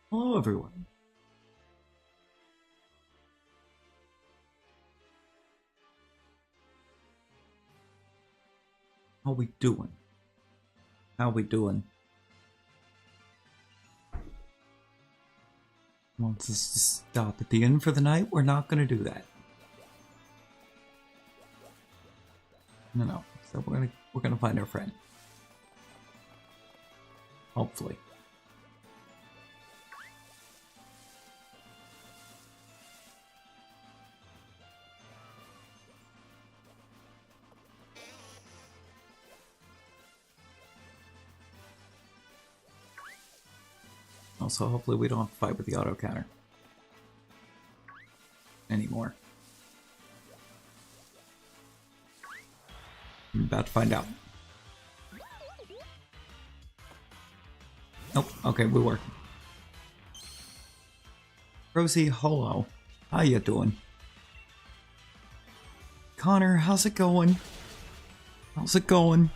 Hello, everyone. How we doing? How we doing? Wants us to stop at the inn for the night? We're not gonna do that. No. So we're gonna find our friend. Hopefully. Also, hopefully we don't have to fight with the auto counter anymore. I'm about to find out. Nope. Okay, we were. Rosie, hello. How you doing? Connor, how's it going? How's it going?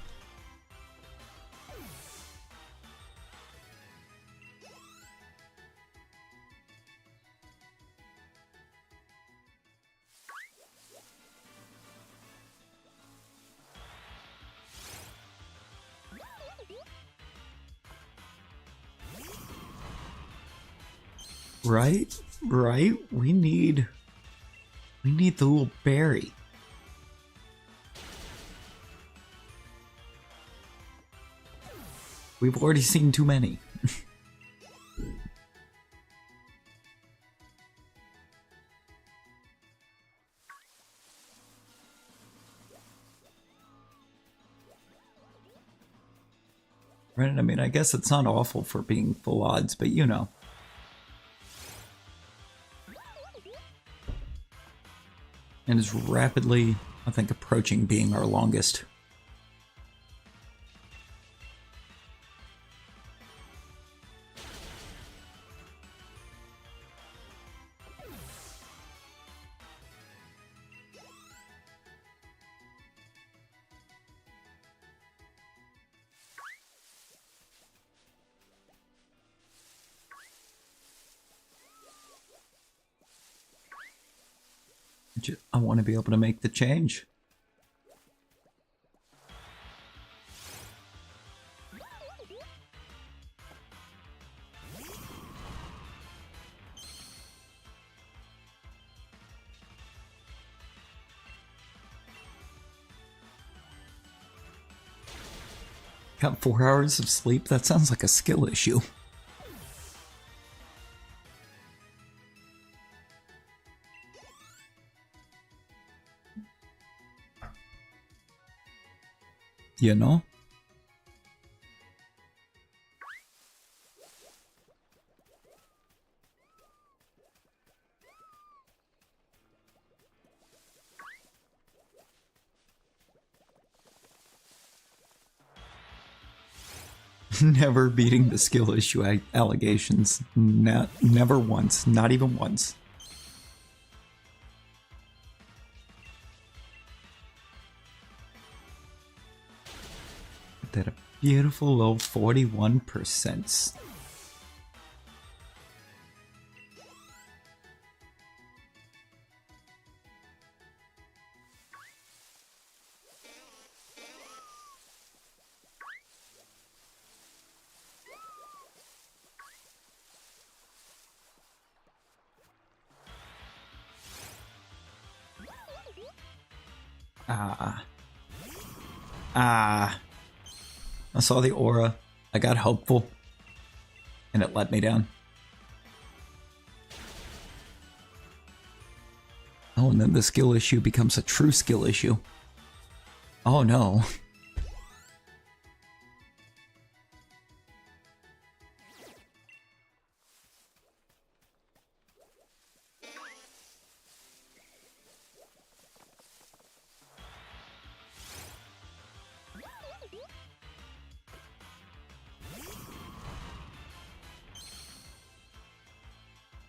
Right? Right? We need the little berry. We've already seen too many. Right? I mean, I guess it's not awful for being full odds, but you know. And is rapidly, I think, approaching being our longest. I want to be able to make the change. Got 4 hours of sleep? That sounds like a skill issue. You know? Never beating the skill issue allegations. Never once. Not even once. That a beautiful low 41%. I saw the aura. I got hopeful. And it let me down. Oh, and then the skill issue becomes a true skill issue. Oh no.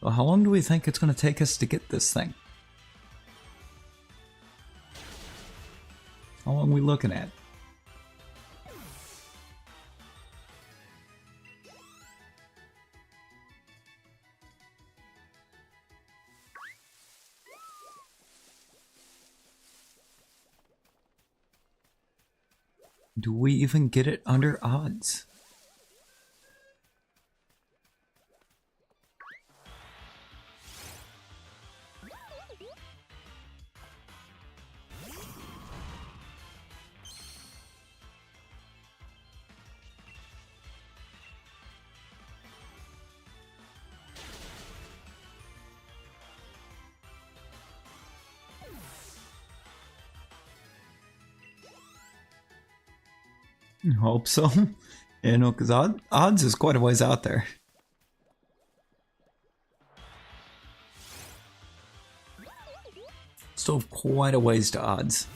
Well, how long do we think it's going to take us to get this thing? How long are we looking at? Do we even get it under odds? Hope so. You know, because odds is quite a ways out there. Still quite a ways to odds.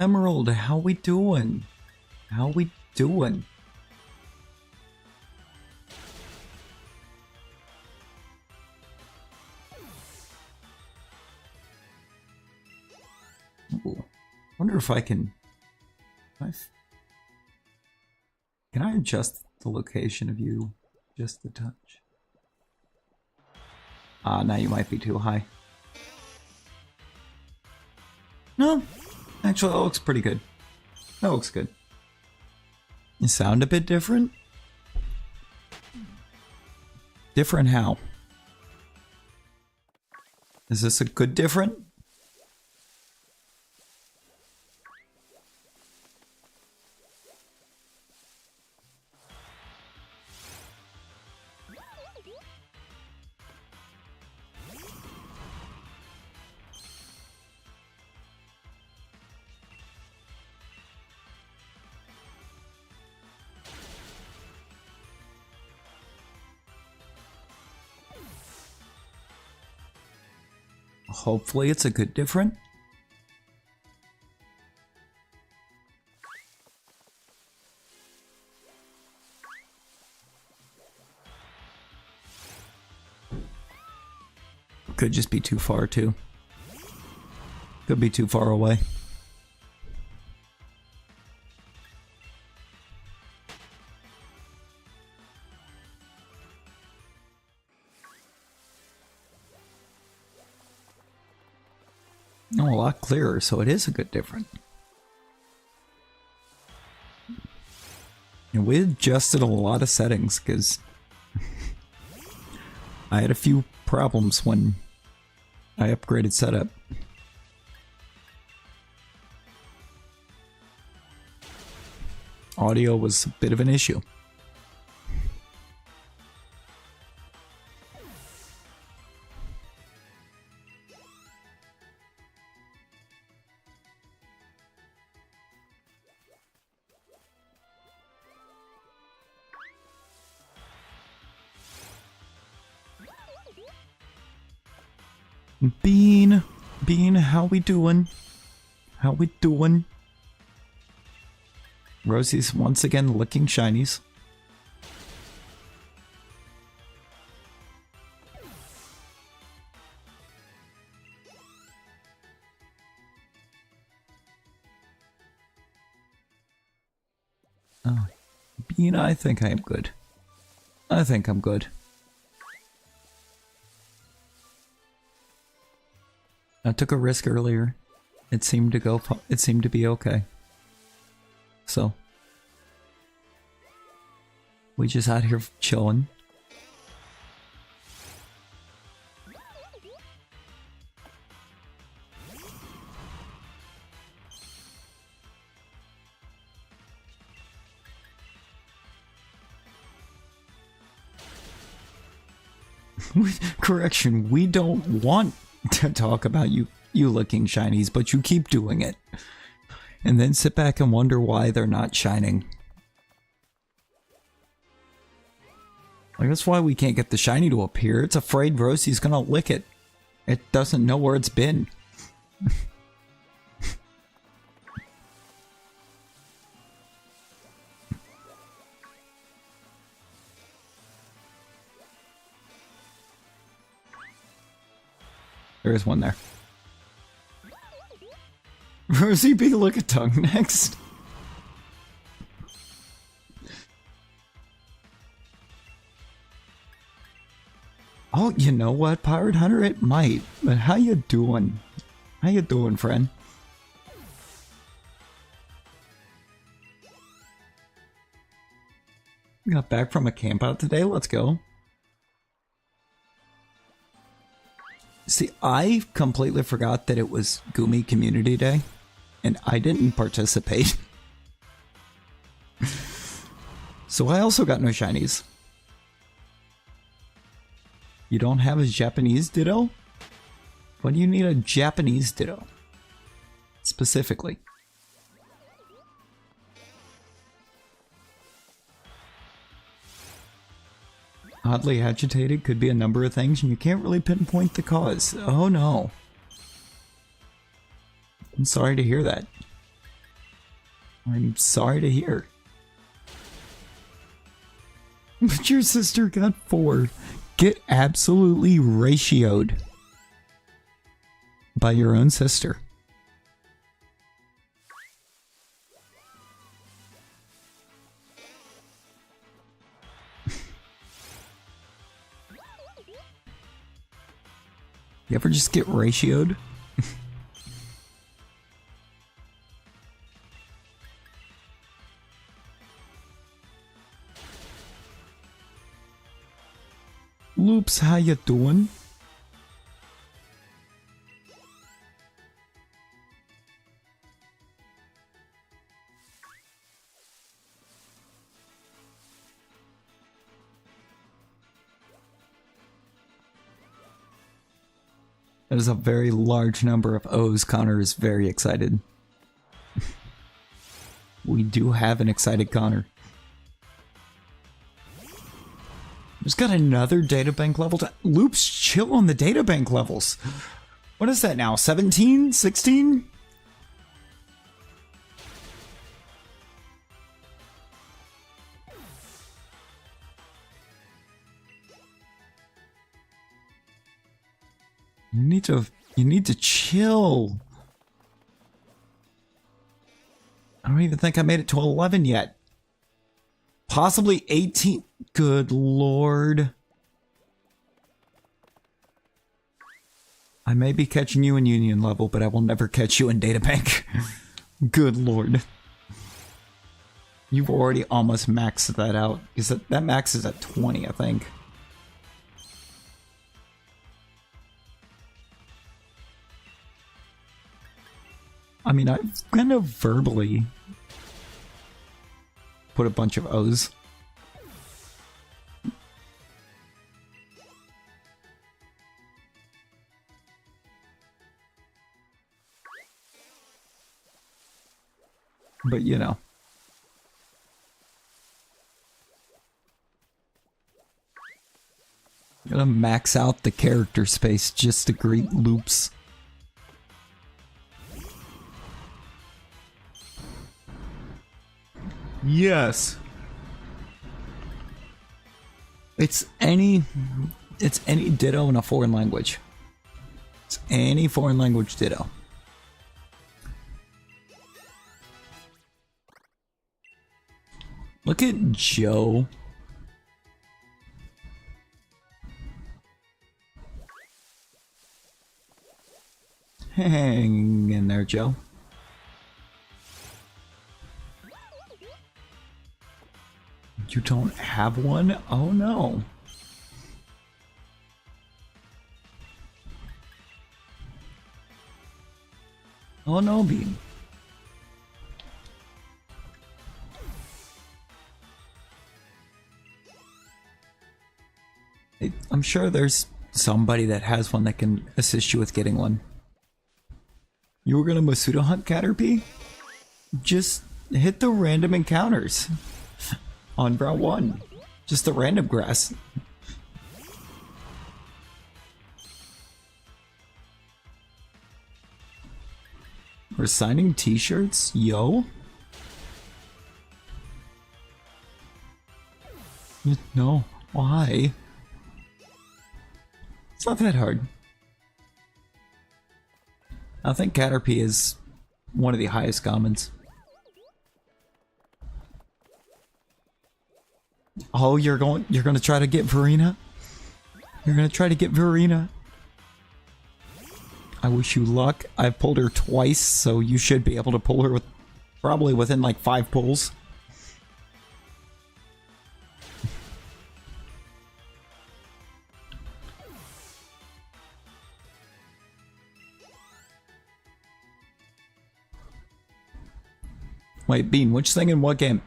Emerald, how we doing? How we doing? Ooh. Wonder if I can... Can I adjust the location of you just a touch? Ah, now you might be too high. No, actually that looks pretty good. That looks good. You sound a bit different? Different how? Is this a good different? Hopefully it's a good different. Could just be too far too. Could be too far away. Oh, a lot clearer, so it is a good different. And we adjusted a lot of settings because I had a few problems when I upgraded setup. Audio was a bit of an issue. Bean, how we doing? How we doing? Rosie's once again licking shinies. Oh, Bean, I think I am good. I think I'm good. I took a risk earlier. It seemed to be okay. So we just out here chilling. Correction, we don't want to talk about you licking shinies, but you keep doing it. And then sit back and wonder why they're not shining. Like, that's why we can't get the shiny to appear. It's afraid Rosie's gonna lick it. It doesn't know where it's been. There is one there. Rosie B. Look-a-tongue next. Oh, you know what, Pirate Hunter? It might. But how you doing? How you doing, friend? We got back from a camp out today. Let's go. See, I completely forgot that it was Gumi Community Day, and I didn't participate. So I also got no shinies. You don't have a Japanese Ditto? What do you need a Japanese Ditto? Specifically. Oddly agitated could be a number of things, and you can't really pinpoint the cause. Oh no. I'm sorry to hear that. I'm sorry to hear. But your sister got 4. Get absolutely ratioed by your own sister. You ever just get ratioed? Loops, how you doing? There's a very large number of O's. Connor is very excited. We do have an excited Connor. There's got another databank level. Loops, chill on the databank levels. What is that now? 17? 16? You need to chill. I don't even think I made it to 11 yet. Possibly 18. Good lord. I may be catching you in Union level, but I will never catch you in Databank. Good lord. You've already almost maxed that out. That max is at 20, I think. I mean, I've kind of verbally put a bunch of O's. But you know. Gonna max out the character space just to greet Loops. Yes. It's any ditto in a foreign language. It's any foreign language ditto. Look at Joe. Hang in there, Joe. You don't have one? Oh no. Oh no, Bean. I'm sure there's somebody that has one that can assist you with getting one. You were gonna Masuda hunt Caterpie? Just hit the random encounters on Route 1. Just the random grass. We're signing t-shirts? Yo? No. Why? It's not that hard. I think Caterpie is one of the highest commons. Oh, you're gonna try to get Verena? You're gonna try to get Verena? I wish you luck. I've pulled her twice, so you should be able to pull her with probably within like 5 pulls. Wait, Bean, which thing in what game?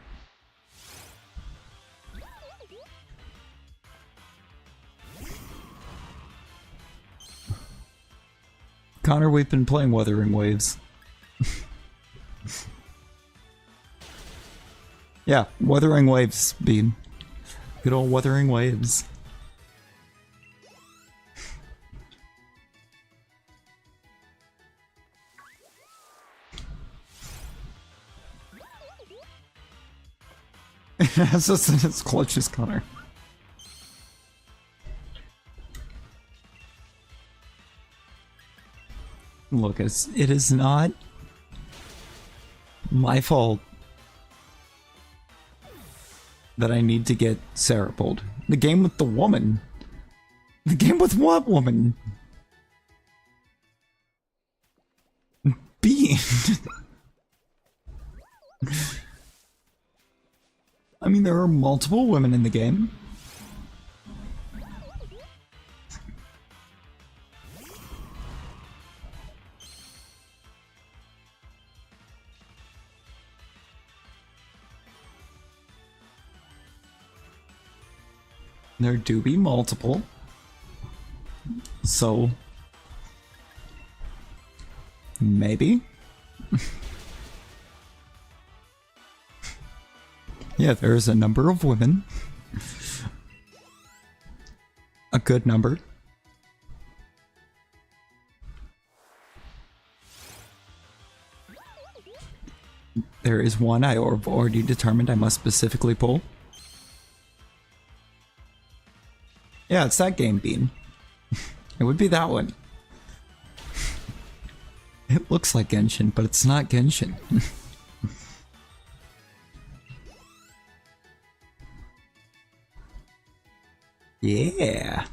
Connor, we've been playing Wuthering Waves. Yeah, Wuthering Waves, Bean. Good old Wuthering Waves. It has us in its clutches, Connor. Look, it is not my fault that I need to get Sarah pulled. The game with the woman. The game with what woman? Bean. I mean, there are multiple women in the game. There do be multiple. So, maybe. Yeah, there's a number of women. A good number. There is one I have already determined I must specifically pull. Yeah, it's that game, Bean. It would be that one. It looks like Genshin, but it's not Genshin. Yeah.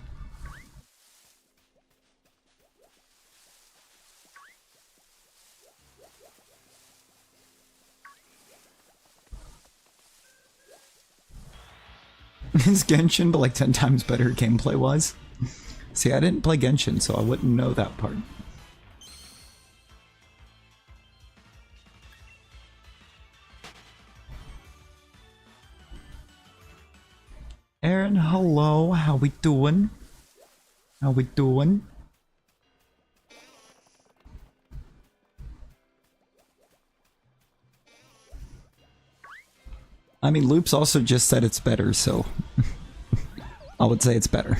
Is Genshin but like 10 times better gameplay-wise? See, I didn't play Genshin, so I wouldn't know that part. Aaron, hello, how we doing? How we doing? I mean, Loops also just said it's better, so I would say it's better.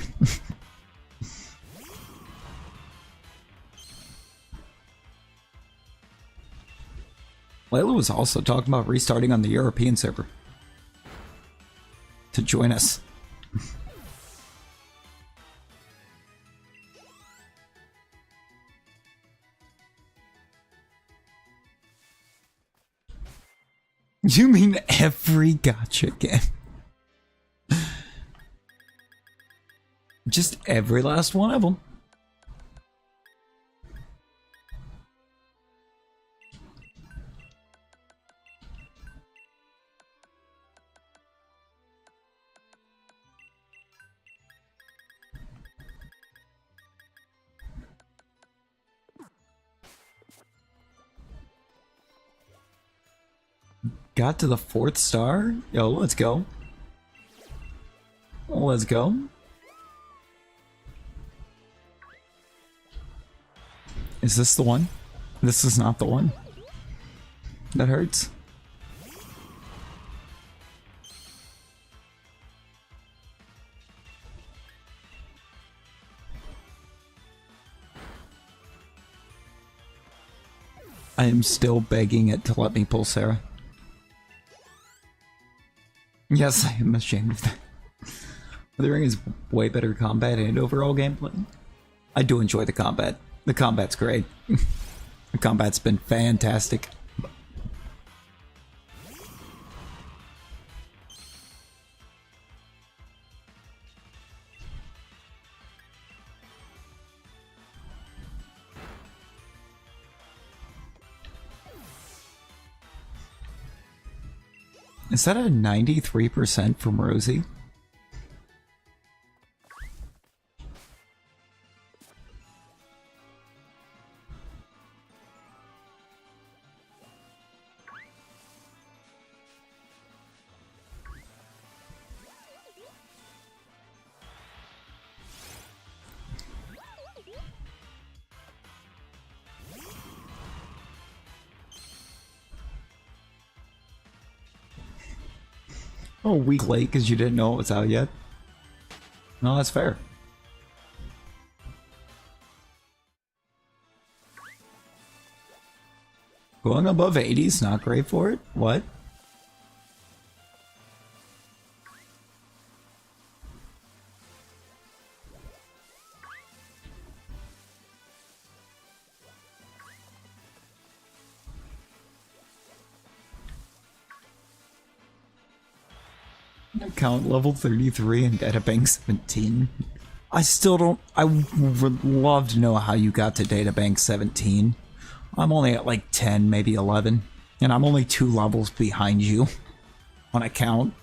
Layla was also talking about restarting on the European server to join us. You mean every gacha game? Just every last one of them. Got to the 4th star? Yo, let's go. Let's go. Is this the one? This is not the one. That hurts. I am still begging it to let me pull Sarah. Yes, I am ashamed of that. The ring is way better combat and overall gameplay. I do enjoy the combat. The combat's great. The combat's been fantastic. Is that a 93% from Rosie? a week late because you didn't know it was out yet. No, that's fair. Going above 80 is not great for it. What? Account level 33 and databank 17. I still don't. I would love to know how you got to databank 17. I'm only at like 10, maybe 11. And I'm only 2 levels behind you on account.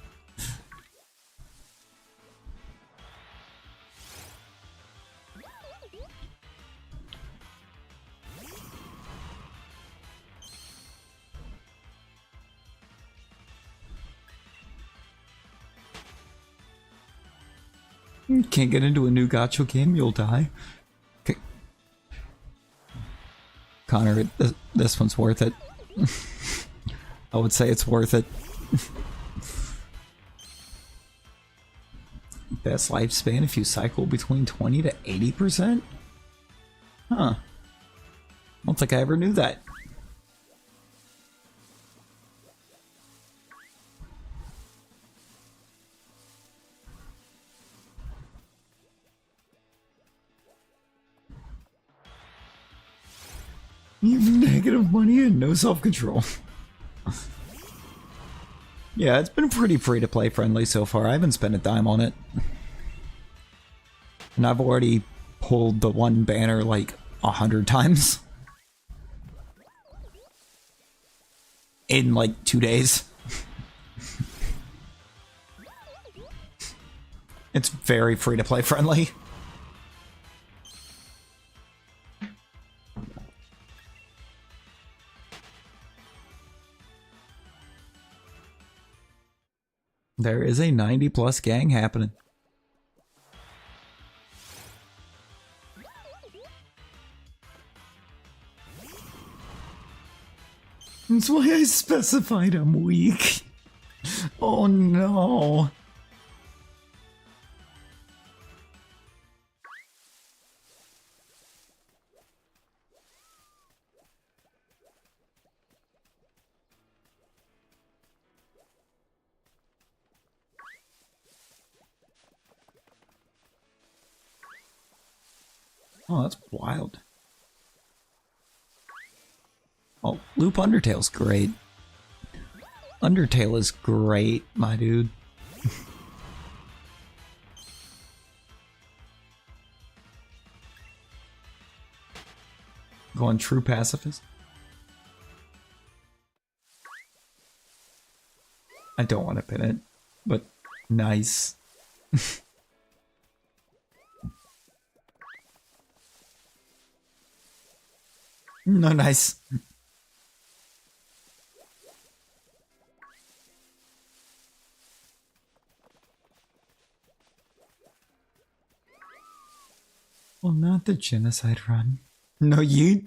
Can't get into a new gacha game, you'll die. Okay. Connor, this one's worth it. I would say it's worth it. Best lifespan if you cycle between 20 to 80%? Huh. I don't think I ever knew that. You have negative money and no self-control. Yeah, it's been pretty free-to-play friendly so far. I haven't spent a dime on it. And I've already pulled the one banner like 100 times. In like 2 days. It's very free-to-play friendly. There is a 90+ gang happening. That's why I specified I'm weak. Oh no. Oh, that's wild. Oh, Loop Undertale's great. Undertale is great, my dude. Going true pacifist? I don't want to pin it, but nice. No, nice. Well, not the genocide run. No, you.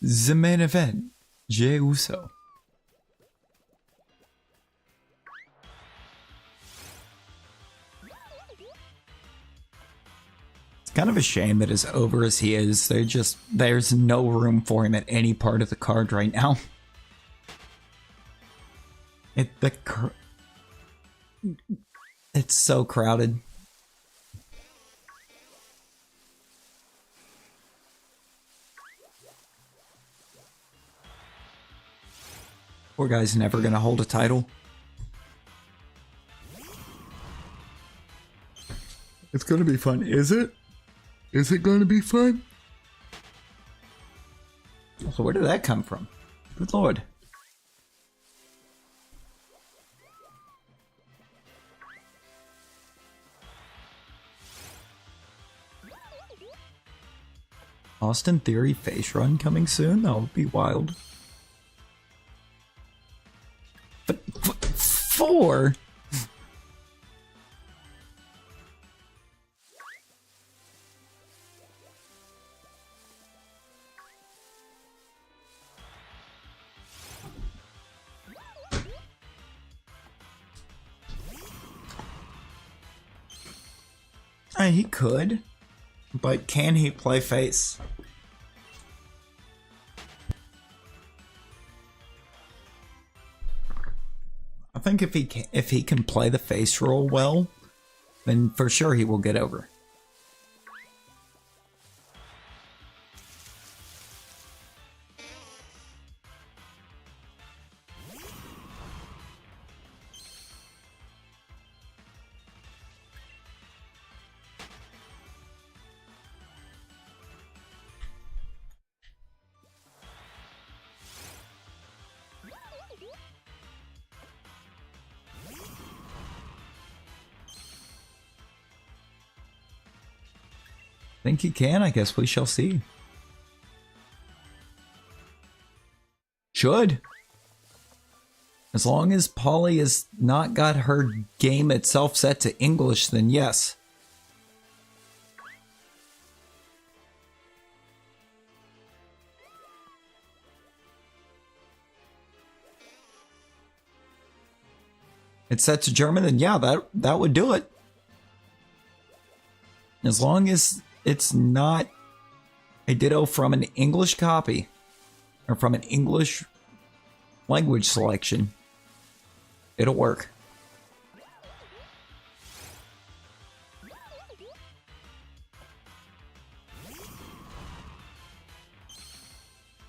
The main event, Jey Uso. Kind of a shame that as over as he is, there's no room for him at any part of the card right now. It's so crowded. Poor guy's never gonna hold a title. It's gonna be fun, is it? Is it going to be fun? So where did that come from? Good lord. Austin Theory face run coming soon? That would be wild. But 4? He could, but can he play face? I think if he can play the face role well, then for sure he will get over. Think he can? I guess we shall see. Should. As long as Polly has not got her game itself set to English, then yes. It's set to German, then yeah, that would do it. As long as it's not a ditto from an English copy or from an English language selection, it'll work.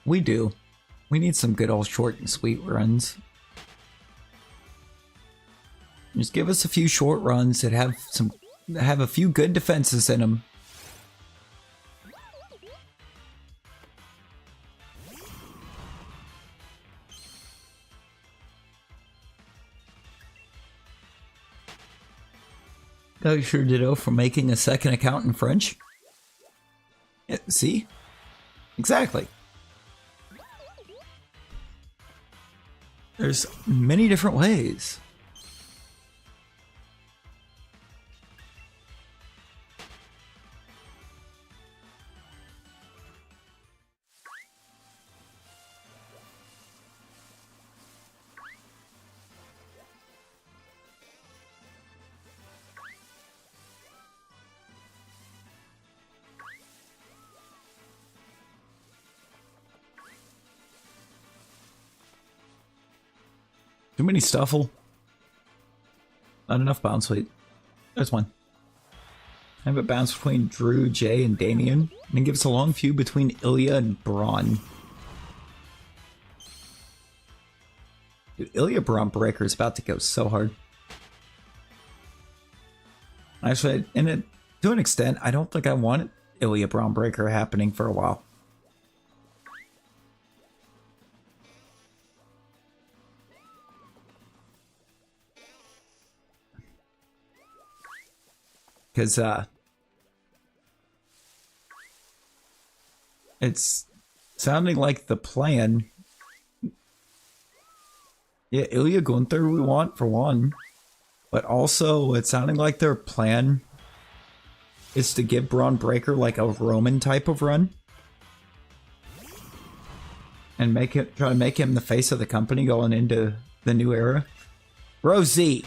We do. We need some good old short and sweet runs. Just give us a few short runs that have a few good defenses in them. Got your ditto for making a second account in French. Yeah, see? Exactly. There's many different ways. Too many Stuffle. Not enough bounce weight. There's one. Have it bounce between Drew, Jay, and Damien. And then give us a long feud between Ilya and Braun. Dude, Ilya Braun Breaker is about to go so hard. Actually, to an extent, I don't think I want Ilya Braun Breaker happening for a while. Because, it's sounding like the plan. Yeah, Ilya Gunther we want for one. But also, it's sounding like their plan is to give Braun Breaker like a Roman type of run. And try to make him the face of the company going into the new era. Rosie!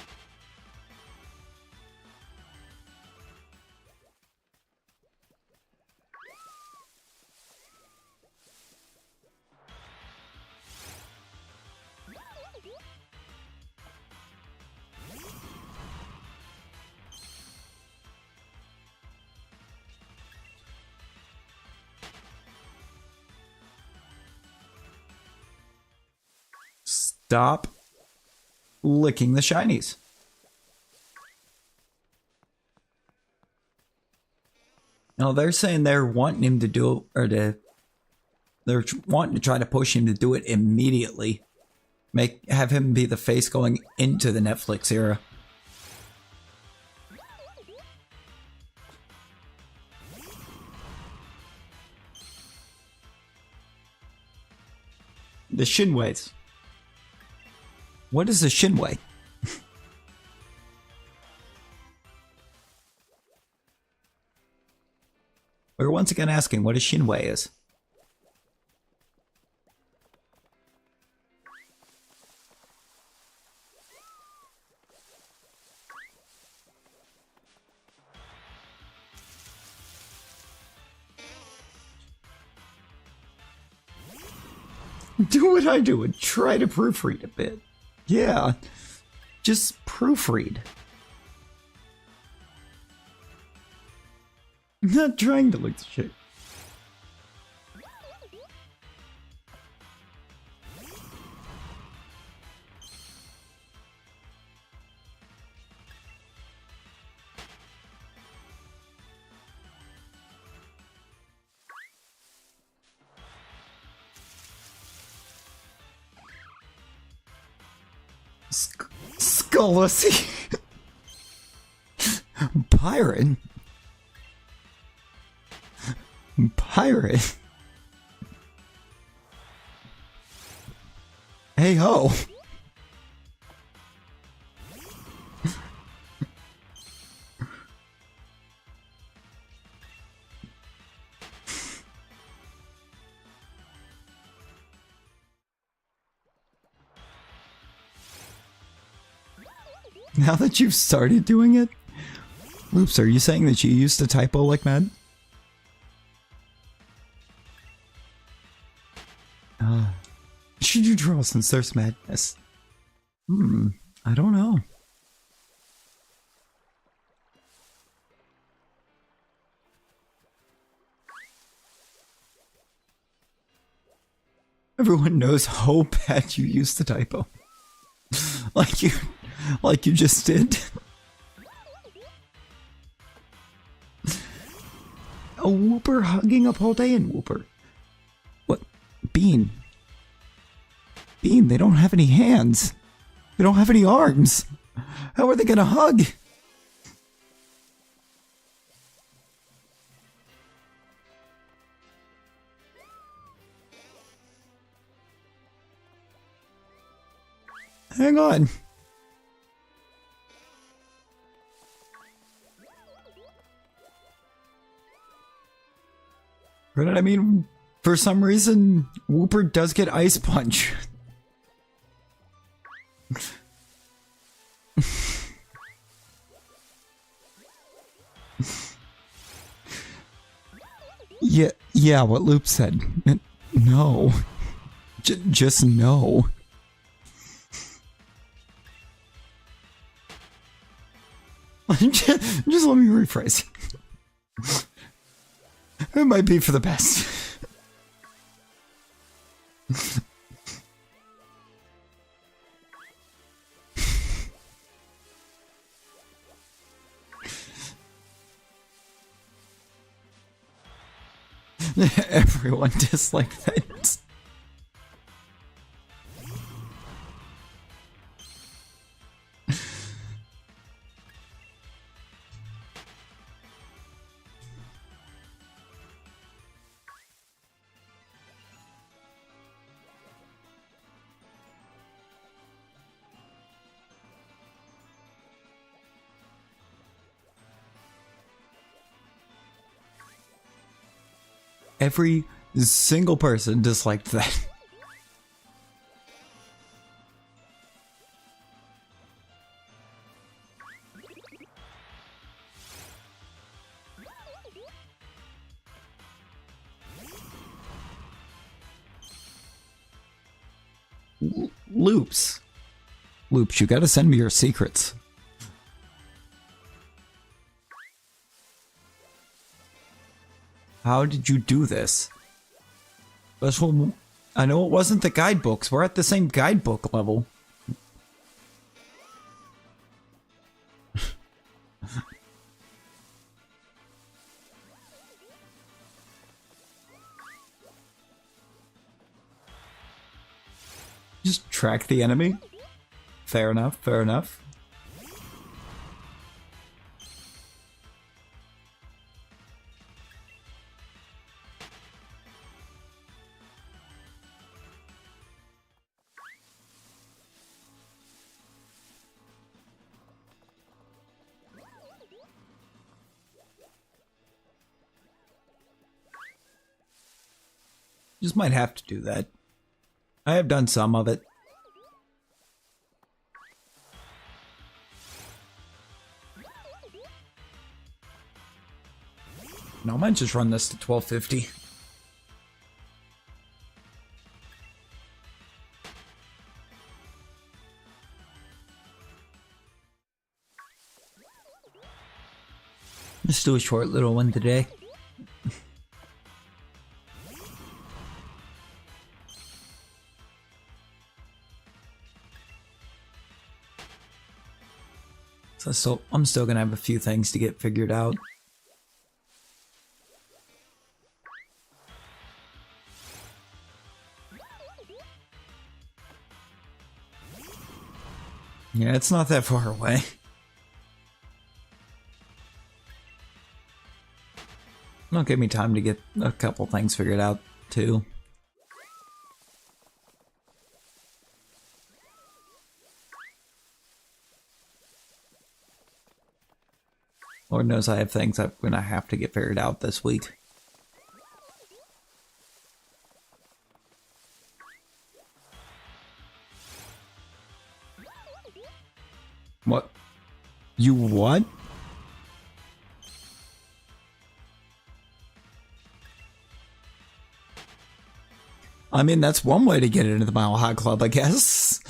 Stop licking the shinies. Now they're saying they're wanting him to do it, they're wanting to try to push him to do it immediately. Have him be the face going into the Netflix era. The Shinways. What is a Shinway? We're once again asking what a Shinway is. Do what I do and try to proofread a bit. Yeah, just proofread. I'm not trying to look shit. Skullessy. Pirate. Pirate. Hey ho. Now that you've started doing it? Loops, are you saying that you used to typo like mad? Should you draw since there's madness? I don't know. Everyone knows how bad you used to typo. Like you just did. A Whooper hugging a Paldean Whooper. What? Bean. Bean, they don't have any hands. They don't have any arms. How are they gonna hug? Hang on. But I mean, for some reason, Whooper does get Ice Punch. Yeah, what Loop said. No. Just no. Just let me rephrase. It might be for the best. Everyone disliked that. Every single person disliked that. Loops. Loops, you gotta send me your secrets. How did you do this? Special. I know it wasn't the guidebooks. We're at the same guidebook level. Just track the enemy. Fair enough, fair enough. Just might have to do that. I have done some of it. No, I might just run this to 1250. Just do a short little one today. So I'm still gonna have a few things to get figured out. Yeah, it's not that far away. It'll give me time to get a couple things figured out, too. Lord knows I have things I'm gonna have to get figured out this week. What? You what? I mean, that's one way to get into the Mile High Club, I guess.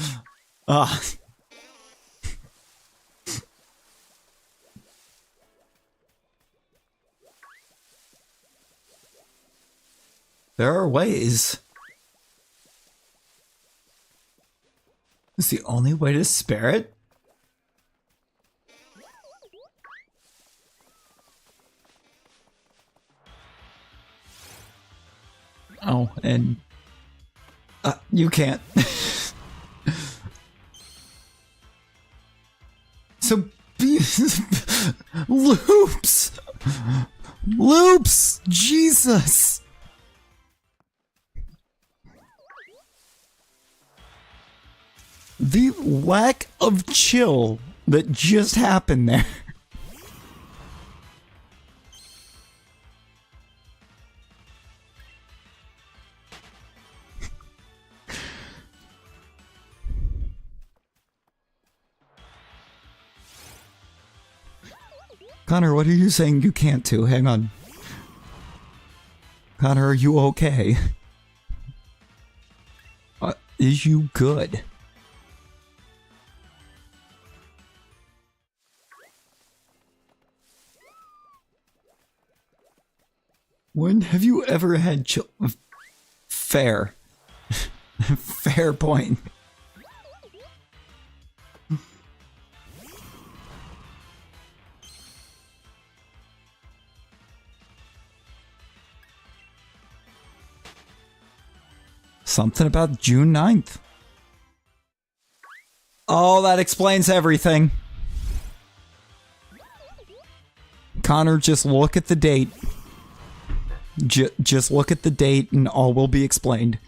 There are ways. It's the only way to spare it? Oh, and... you can't. So... Loops! Loops! Jesus! The lack of chill that just happened there. Connor, what are you saying you can't do? Hang on. Connor, are you okay? Is you good? When have you ever had chill? Fair. Fair point. Something about June 9th. Oh, that explains everything. Connor, just look at the date. Just look at the date and all will be explained.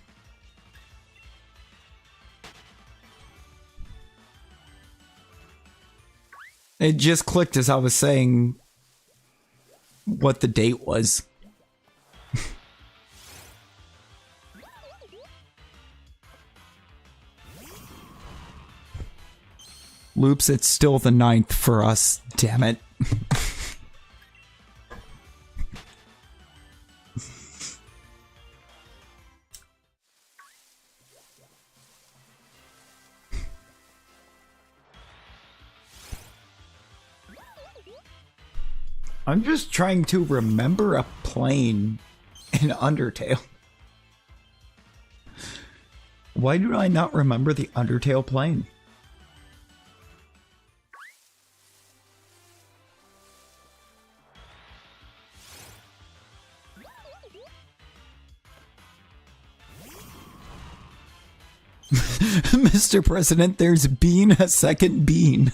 It just clicked as I was saying what the date was. Loops, it's still the 9th for us, damn it. I'm just trying to remember a plane in Undertale. Why do I not remember the Undertale plane? Mr. President, there's been a second bean.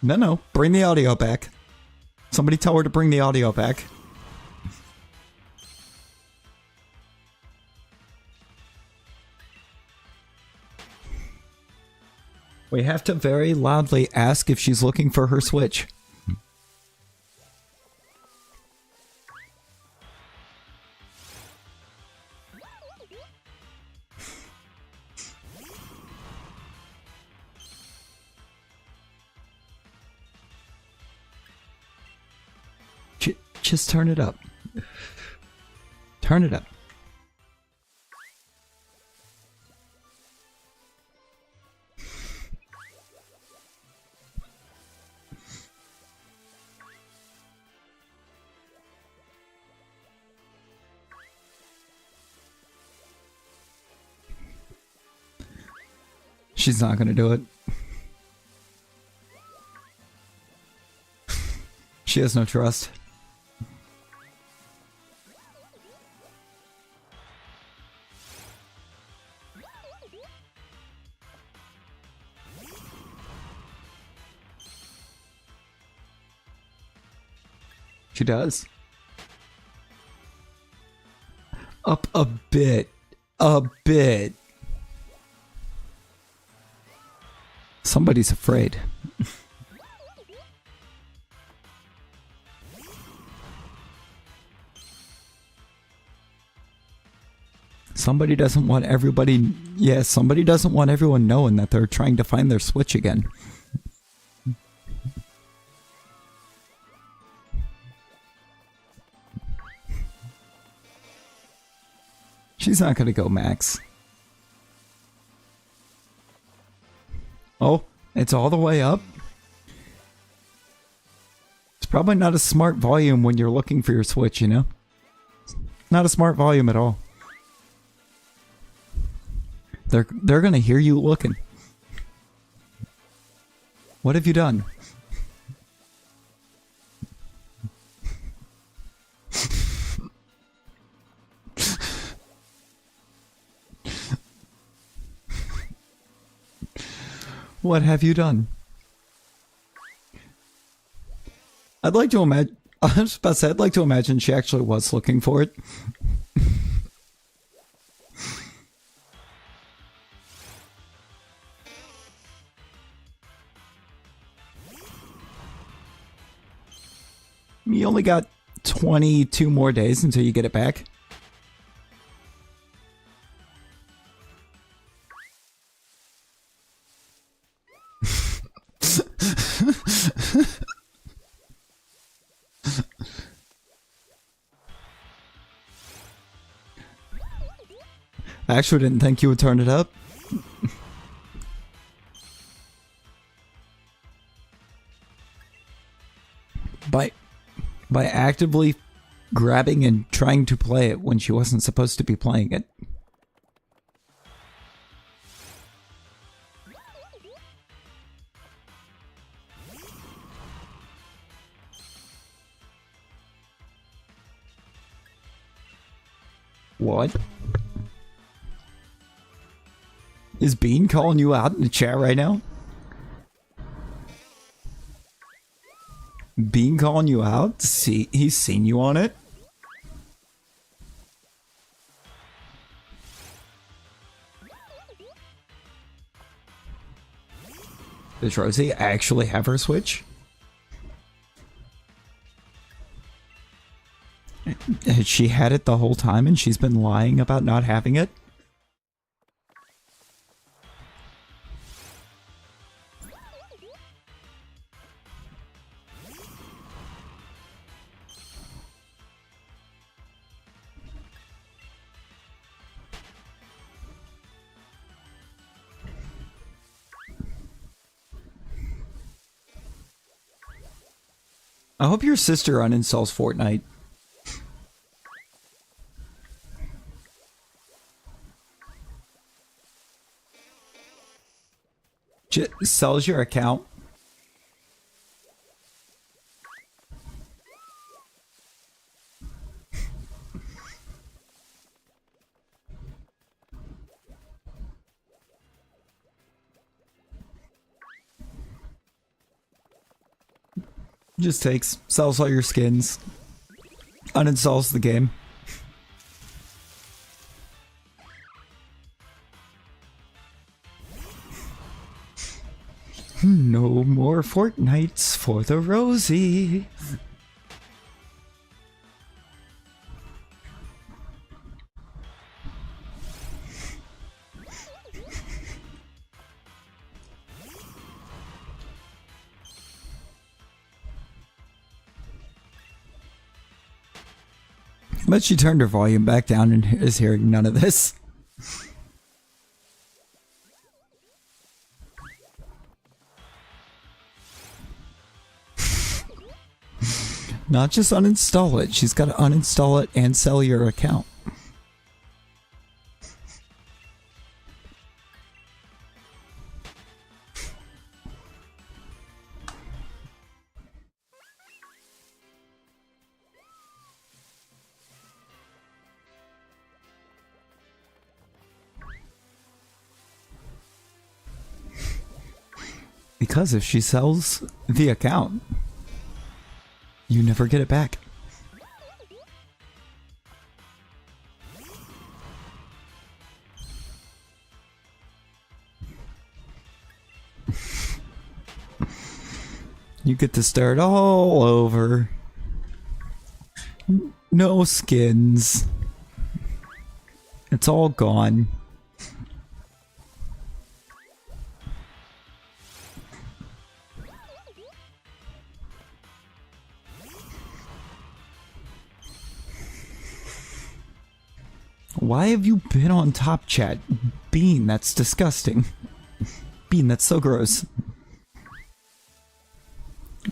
No, bring the audio back. Somebody tell her to bring the audio back. We have to very loudly ask if she's looking for her Switch. Just turn it up. Turn it up. She's not gonna do it. She has no trust. She does. Up a bit. A bit. Somebody's afraid. Somebody doesn't want everybody... Yeah, somebody doesn't want everyone knowing that they're trying to find their Switch again. She's not gonna go max. Oh, it's all the way up? It's probably not a smart volume when you're looking for your Switch, you know? Not a smart volume at all. They're gonna hear you looking. What have you done? What have you done? I'd like to imagine... I was about to say, I'd like to imagine she actually was looking for it. You only got 22 more days until you get it back. I actually didn't think you would turn it up. By actively grabbing and trying to play it when she wasn't supposed to be playing it. What? Is Bean calling you out in the chat right now? Bean calling you out? See, he's seen you on it? Does Rosie actually have her Switch? Has she had it the whole time and she's been lying about not having it? I hope your sister uninstalls Fortnite. Sells your account. Just sells all your skins, uninstalls the game. No more Fortnites for the Rosie. But she turned her volume back down and is hearing none of this. Not just uninstall it, she's got to uninstall it and sell your account. Because if she sells the account, you never get it back. You get to start all over. No skins. It's all gone. Why have you been on top chat? Bean, that's disgusting. Bean, that's so gross.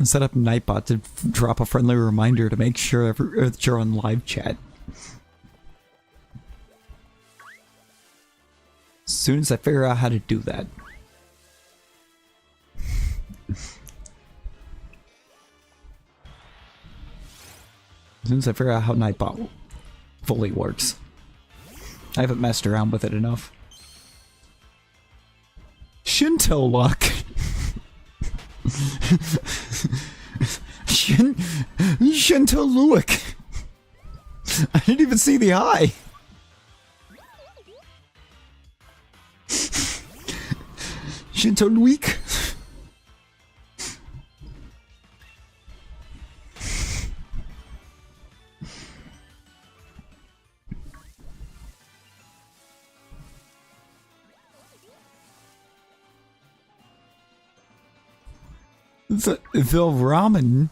Set up Nightbot to drop a friendly reminder to make sure that you're on live chat. As soon as I figure out how to do that. As soon as I figure out how Nightbot fully works. I haven't messed around with it enough. Shinto luck. Shinto Luick. I didn't even see the eye. Shinto Luick. The ramen.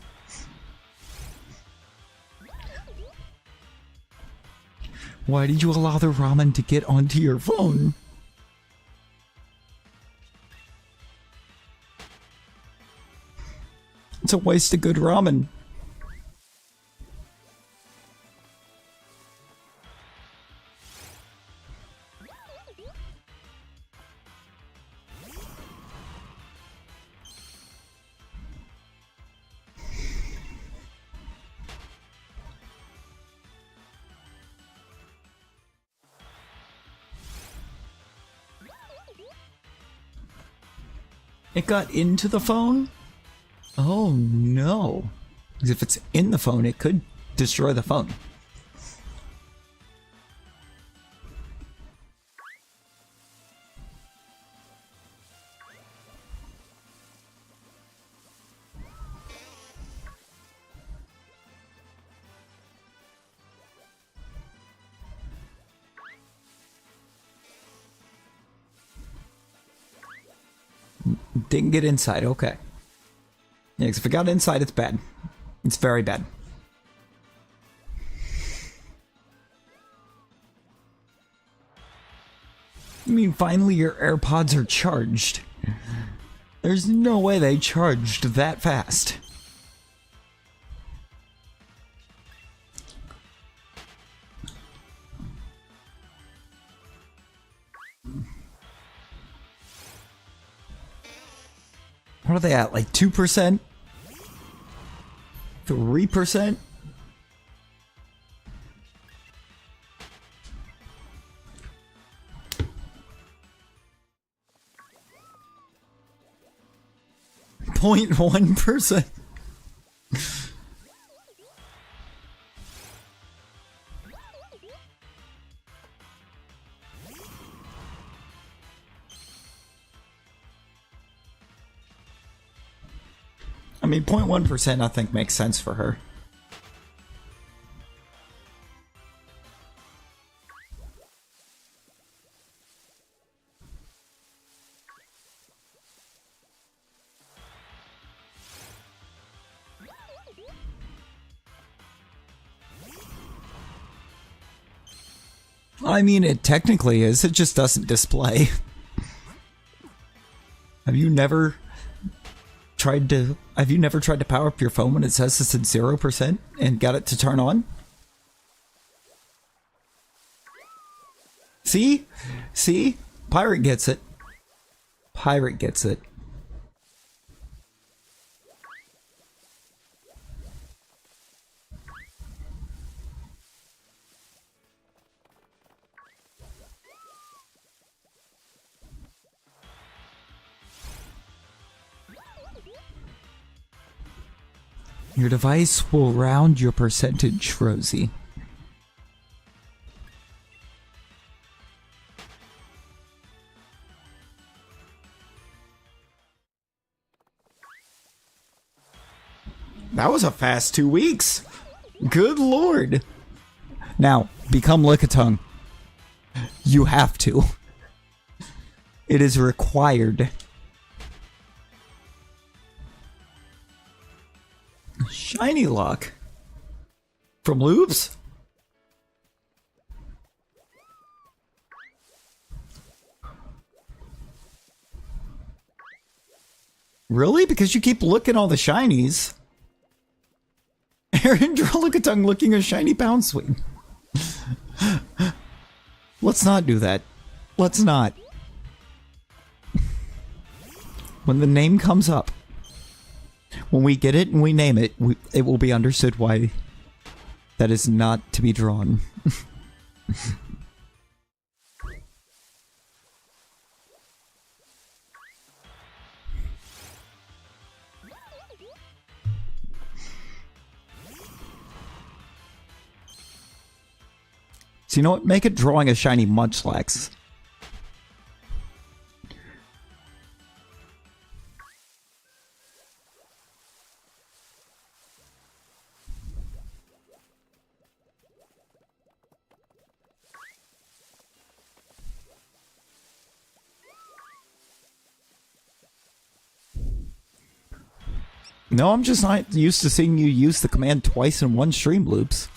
Why did you allow the ramen to get onto your phone? It's a waste of good ramen. It got into the phone? Oh no. Because if it's in the phone, it could destroy the phone. Didn't get inside, okay. Yeah, because if it got inside, it's bad. It's very bad. I mean, finally your AirPods are charged. There's no way they charged that fast. What are they at? Like 2%? 3%? .1%. I mean, 0.1% I think makes sense for her. I mean, it technically is. It just doesn't display. Have you never tried to power up your phone when it says it's at 0% and got it to turn on? See? See? Pirate gets it. Pirate gets it. Your device will round your percentage, Rosie. That was a fast 2 weeks. Good lord. Now, become Lickitung. You have to. It is required. Shiny Lock. From Loops? Really? Because you keep looking all the shinies. Aaron, draw Lickitung looking a shiny Bounsweet. Let's not do that. Let's not. When the name comes up, when we get it and we name it, it will be understood why that is not to be drawn. So you know what? Make it drawing a shiny Munchlax. No, I'm just not used to seeing you use the command twice in one stream, Loops.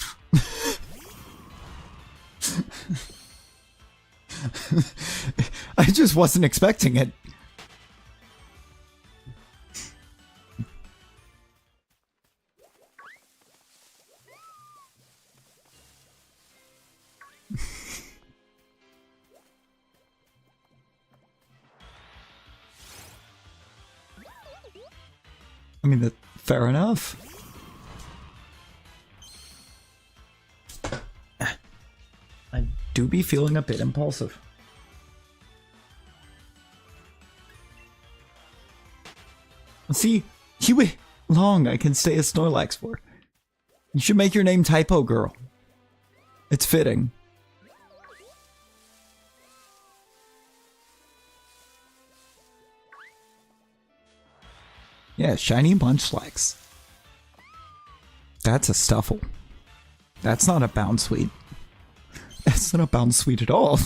I just wasn't expecting it. I mean, fair enough. I do be feeling a bit impulsive. See, you wait long I can stay a Snorlax for. You should make your name Typo Girl. It's fitting. Yeah, shiny Munchlax. That's a Stuffle. That's not a Bounsweet. That's not a Bounsweet at all.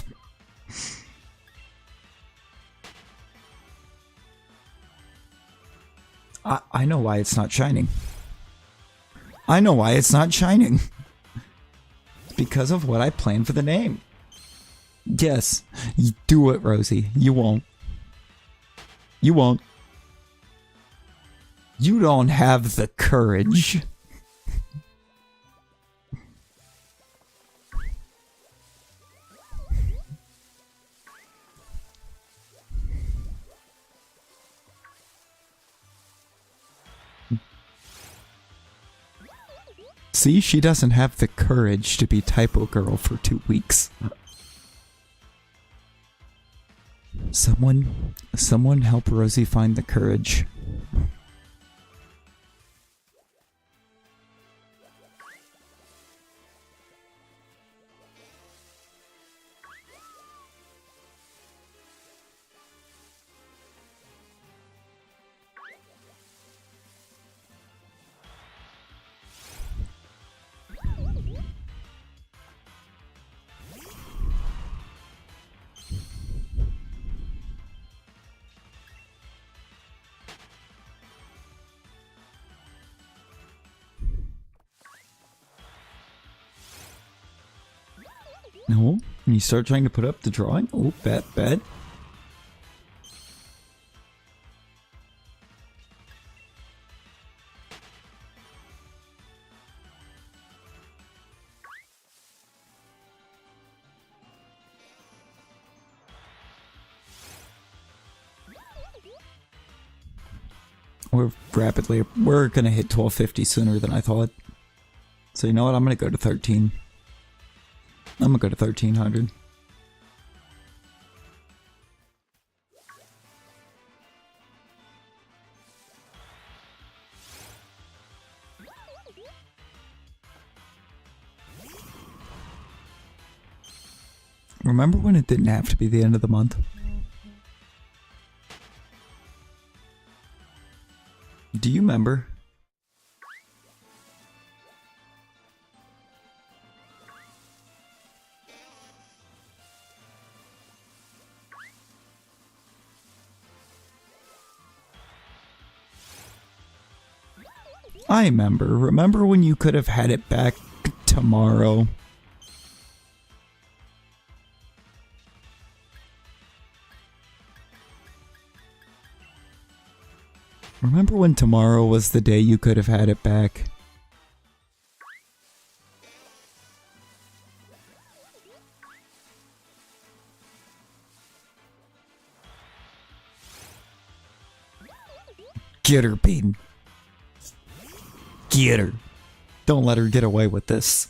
I know why it's not shining. I know why it's not shining. It's because of what I planned for the name. Yes, you do it, Rosie. You won't. You won't. You don't have the courage. See, she doesn't have the courage to be Typo Girl for 2 weeks. Someone help Rosie find the courage. No. And you start trying to put up the drawing. Oh, bet. We're gonna hit 1250 sooner than I thought. So you know what? I'm gonna go to 13. I'm gonna go to 1300. Remember when it didn't have to be the end of the month? Do you remember? I remember. Remember when you could have had it back tomorrow? Remember when tomorrow was the day you could have had it back? Get her, Peyton. Get her. Don't let her get away with this.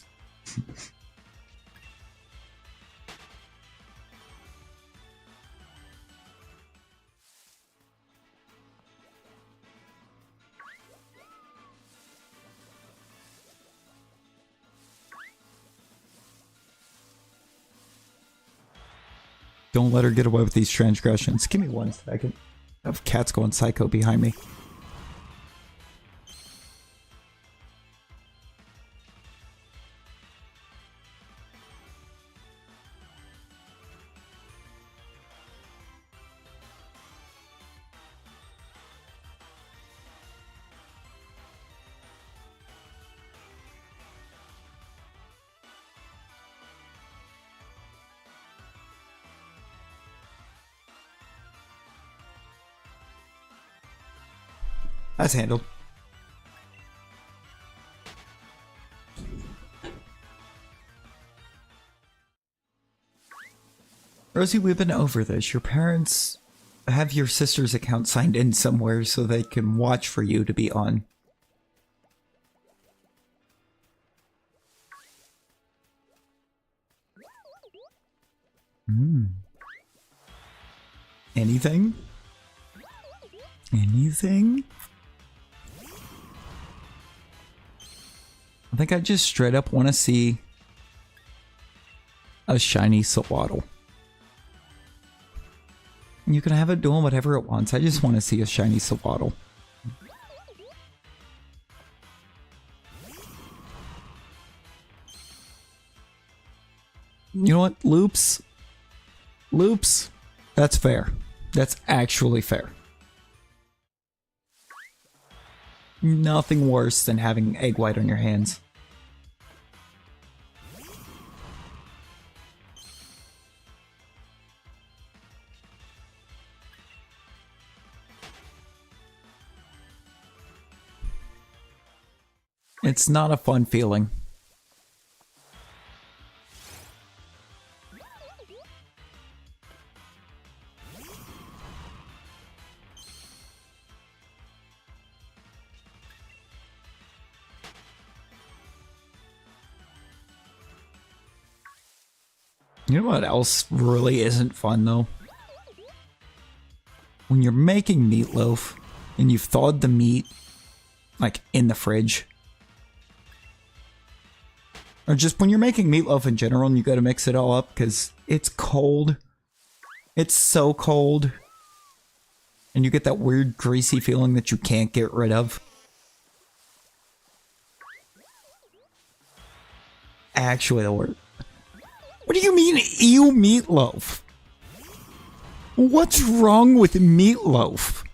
Don't let her get away with these transgressions. Give me 1 second. I have cats going psycho behind me. That's handled. Rosie, we've been over this. Your parents have your sister's account signed in somewhere so they can watch for you to be on. Anything? Anything? I think I just straight up want to see a shiny Sawaddle. You can have it doing whatever it wants. I just want to see a shiny Sawaddle. You know what? Loops. Loops. That's fair. That's actually fair. Nothing worse than having egg white on your hands. It's not a fun feeling. You know what else really isn't fun, though? When you're making meatloaf and you've thawed the meat, like, in the fridge. Or just when you're making meatloaf in general and you gotta mix it all up because it's cold. It's so cold. And you get that weird greasy feeling that you can't get rid of. Actually, the word. What do you mean, ew meatloaf? What's wrong with meatloaf?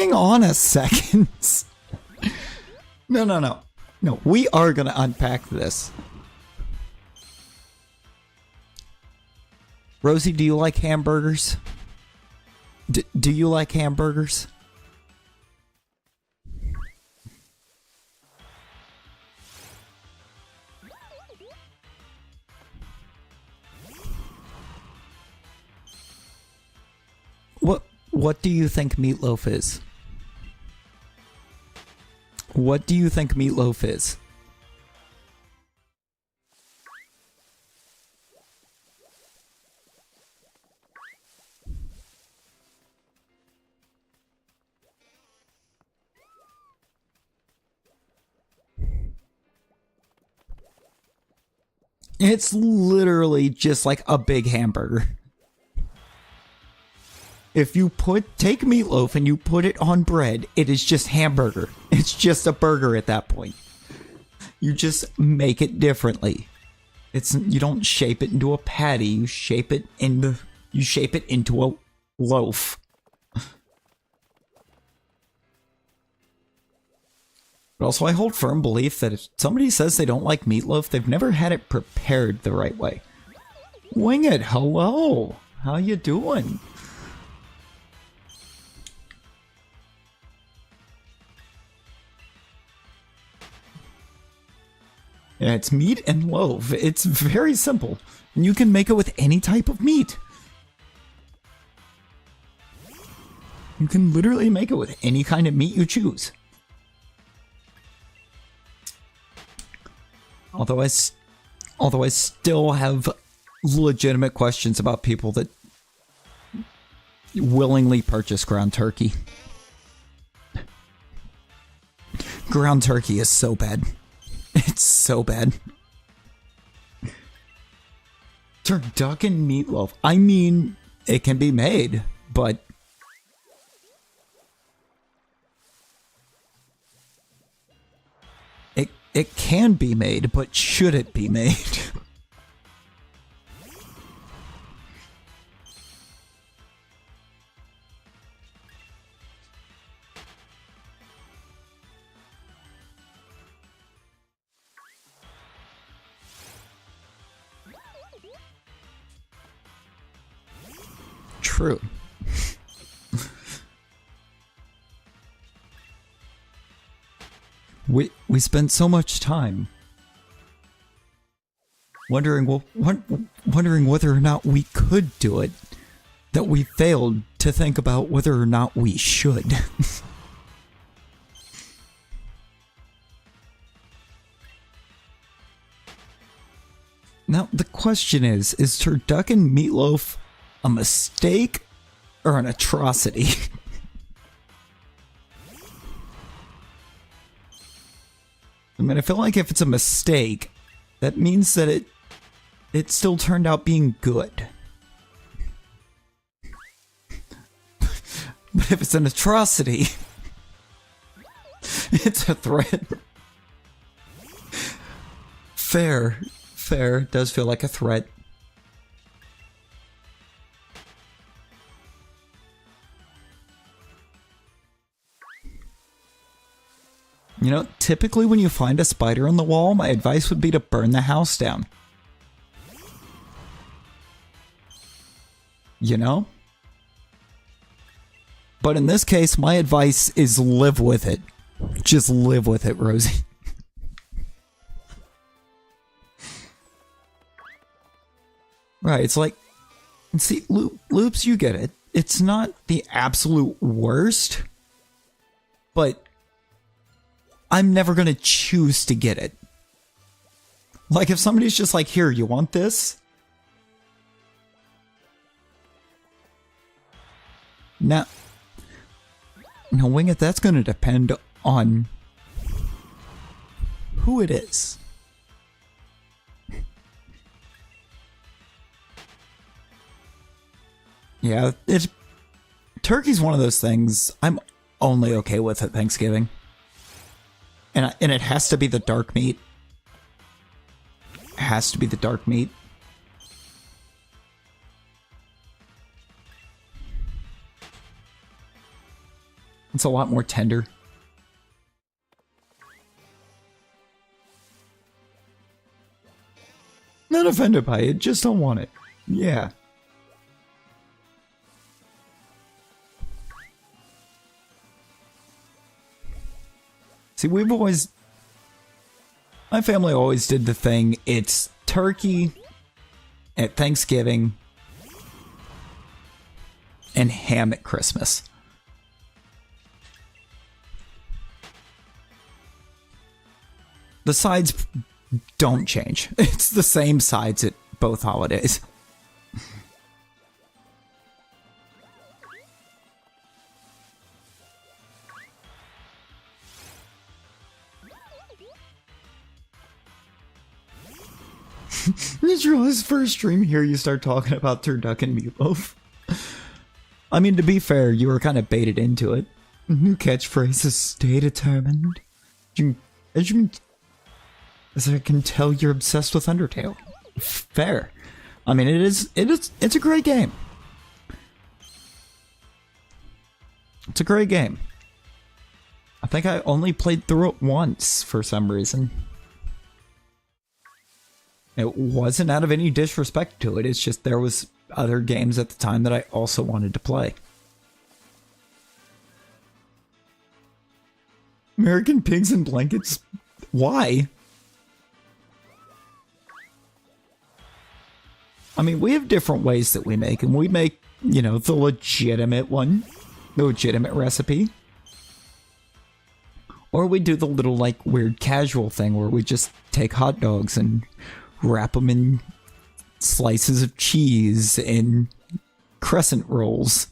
hang on a second. No. No, we are gonna unpack this. Rosie, do you like hamburgers? Do you like hamburgers? What do you think meatloaf is? What do you think meatloaf is? It's literally just like a big hamburger. If you take meatloaf and you put it on bread, it is just hamburger. It's just a burger at that point. You just make it differently. You don't shape it into a patty. You shape it into a loaf. But also, I hold firm belief that if somebody says they don't like meatloaf, they've never had it prepared the right way. Wing it, hello. How you doing? Yeah, it's meat and loaf. It's very simple. And you can make it with any type of meat. You can literally make it with any kind of meat you choose. Although I still have legitimate questions about people that willingly purchase ground turkey. Ground turkey is so bad. It's so bad. Turducken meatloaf. I mean, it can be made, but it can be made, but should it be made? True. We spent so much time wondering whether or not we could do it, that we failed to think about whether or not we should. Now, the question is turducken meatloaf a mistake or an atrocity? I mean, I feel like if it's a mistake, that means that it still turned out being good. But if it's an atrocity, it's a threat. Fair. It does feel like a threat. You know, typically when you find a spider on the wall, my advice would be to burn the house down. You know? But in this case, my advice is live with it. Just live with it, Rosie. Right, it's like... See, Loops, you get it. It's not the absolute worst, but I'm never gonna choose to get it. Like, if somebody's just like, here, you want this? Now, Wing It, that's gonna depend on who it is. Yeah, turkey's one of those things I'm only okay with at Thanksgiving. And it has to be the dark meat. It has to be the dark meat. It's a lot more tender. Not offended by it, just don't want it. Yeah. See, we've always... My family always did the thing, it's turkey at Thanksgiving and ham at Christmas. The sides don't change. It's the same sides at both holidays. It's his first stream here, you start talking about turducken meatloaf. I mean, to be fair, you were kind of baited into it. New catchphrase is stay determined. As I can tell, you're obsessed with Undertale. Fair. I mean, it's a great game. It's a great game. I think I only played through it once for some reason. It wasn't out of any disrespect to it, it's just there was other games at the time that I also wanted to play. American Pigs and Blankets? Why? I mean, we have different ways that we make, and we make, you know, the legitimate one. The legitimate recipe. Or we do the little, like, weird casual thing where we just take hot dogs and wrap them in slices of cheese and crescent rolls.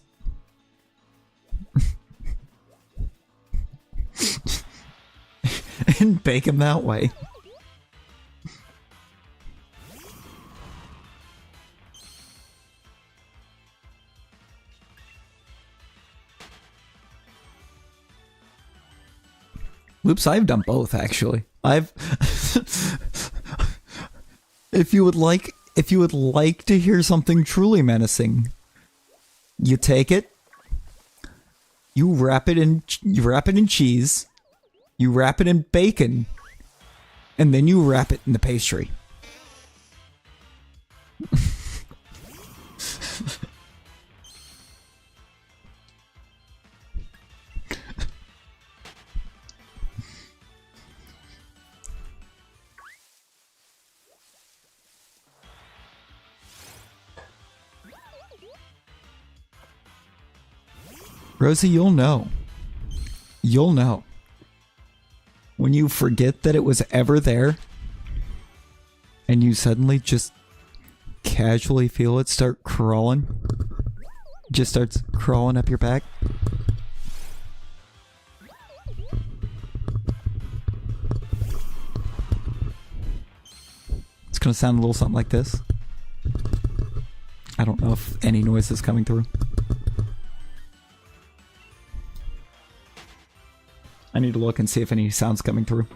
And bake them that way. Oops, I've done both actually. If you would like to hear something truly menacing, you take it, you wrap it in cheese, you wrap it in bacon, and then you wrap it in the pastry. Rosie, you'll know. You'll know. When you forget that it was ever there, and you suddenly just casually feel it start crawling. Just starts crawling up your back. It's gonna sound a little something like this. I don't know if any noise is coming through. I need to look and see if any sound's coming through.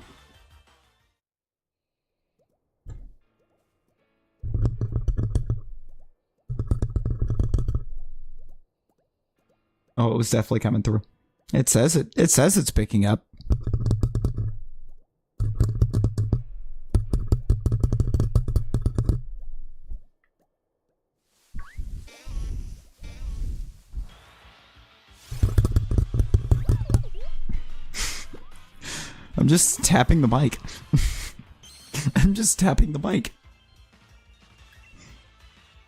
Oh, it was definitely coming through. It says it's picking up. I'm just tapping the mic. I'm just tapping the mic.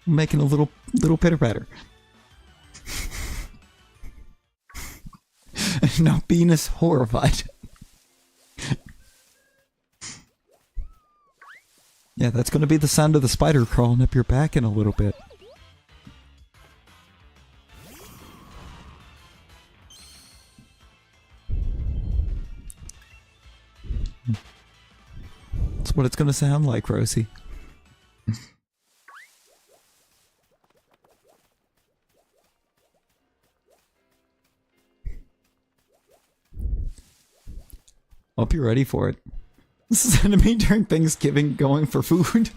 I'm making a little pitter patter. Now Bean is horrified. Yeah, that's gonna be the sound of the spider crawling up your back in a little bit. That's what it's gonna sound like, Rosie. Hope you're ready for it. This is enemy during Thanksgiving going for food.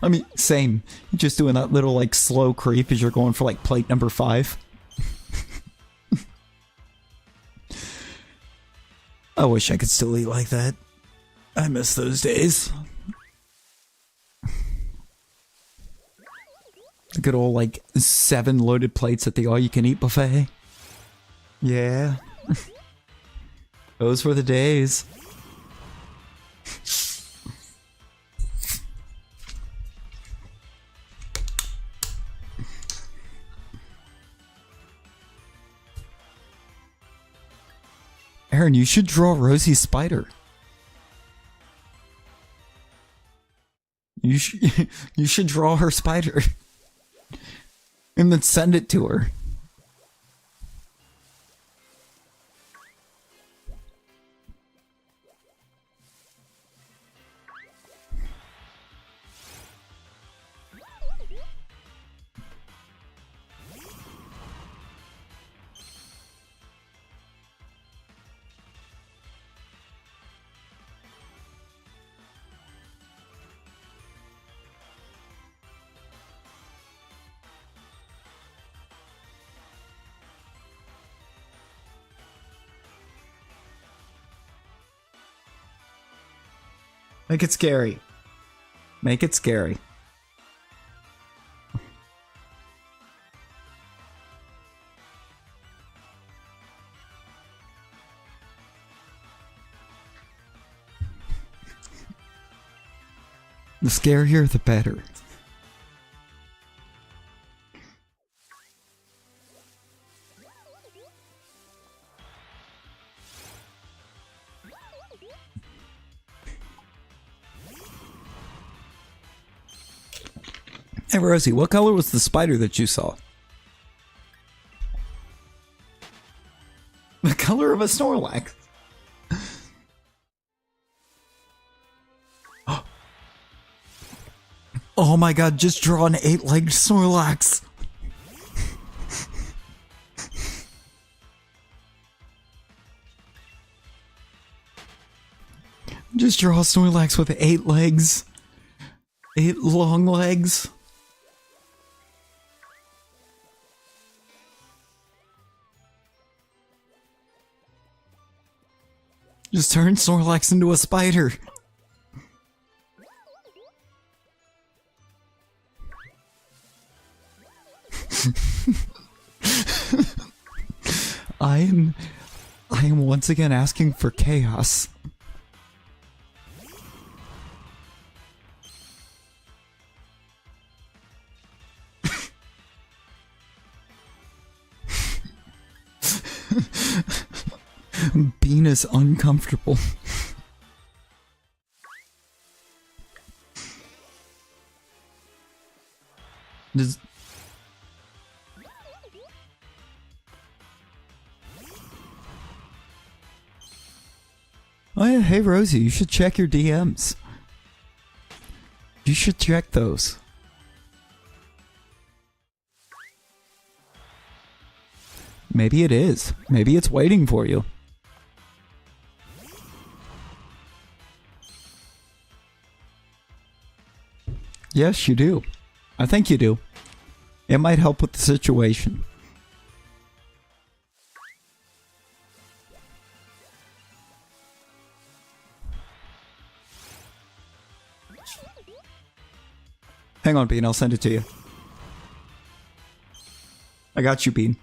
I mean, same. You're just doing that little, like, slow creep as you're going for, like, plate number 5. I wish I could still eat like that. I miss those days. The good old, like, 7 loaded plates at the all-you-can-eat buffet. Yeah. Those were the days. Aaron, you should draw Rosie's spider. You should draw her spider. And then send it to her. Make it scary. Make it scary. The scarier, the better. Hey Rosie, what color was the spider that you saw? The color of a Snorlax. Oh my god, just draw an 8-legged Snorlax. Just draw a Snorlax with 8 legs. 8 long legs. Just turn Snorlax into a spider. I am once again asking for chaos. Bean is uncomfortable. Oh yeah, hey Rosie, you should check your DMs. You should check those. Maybe it is. Maybe it's waiting for you. Yes, you do. I think you do. It might help with the situation. Hang on, Bean. I'll send it to you. I got you, Bean.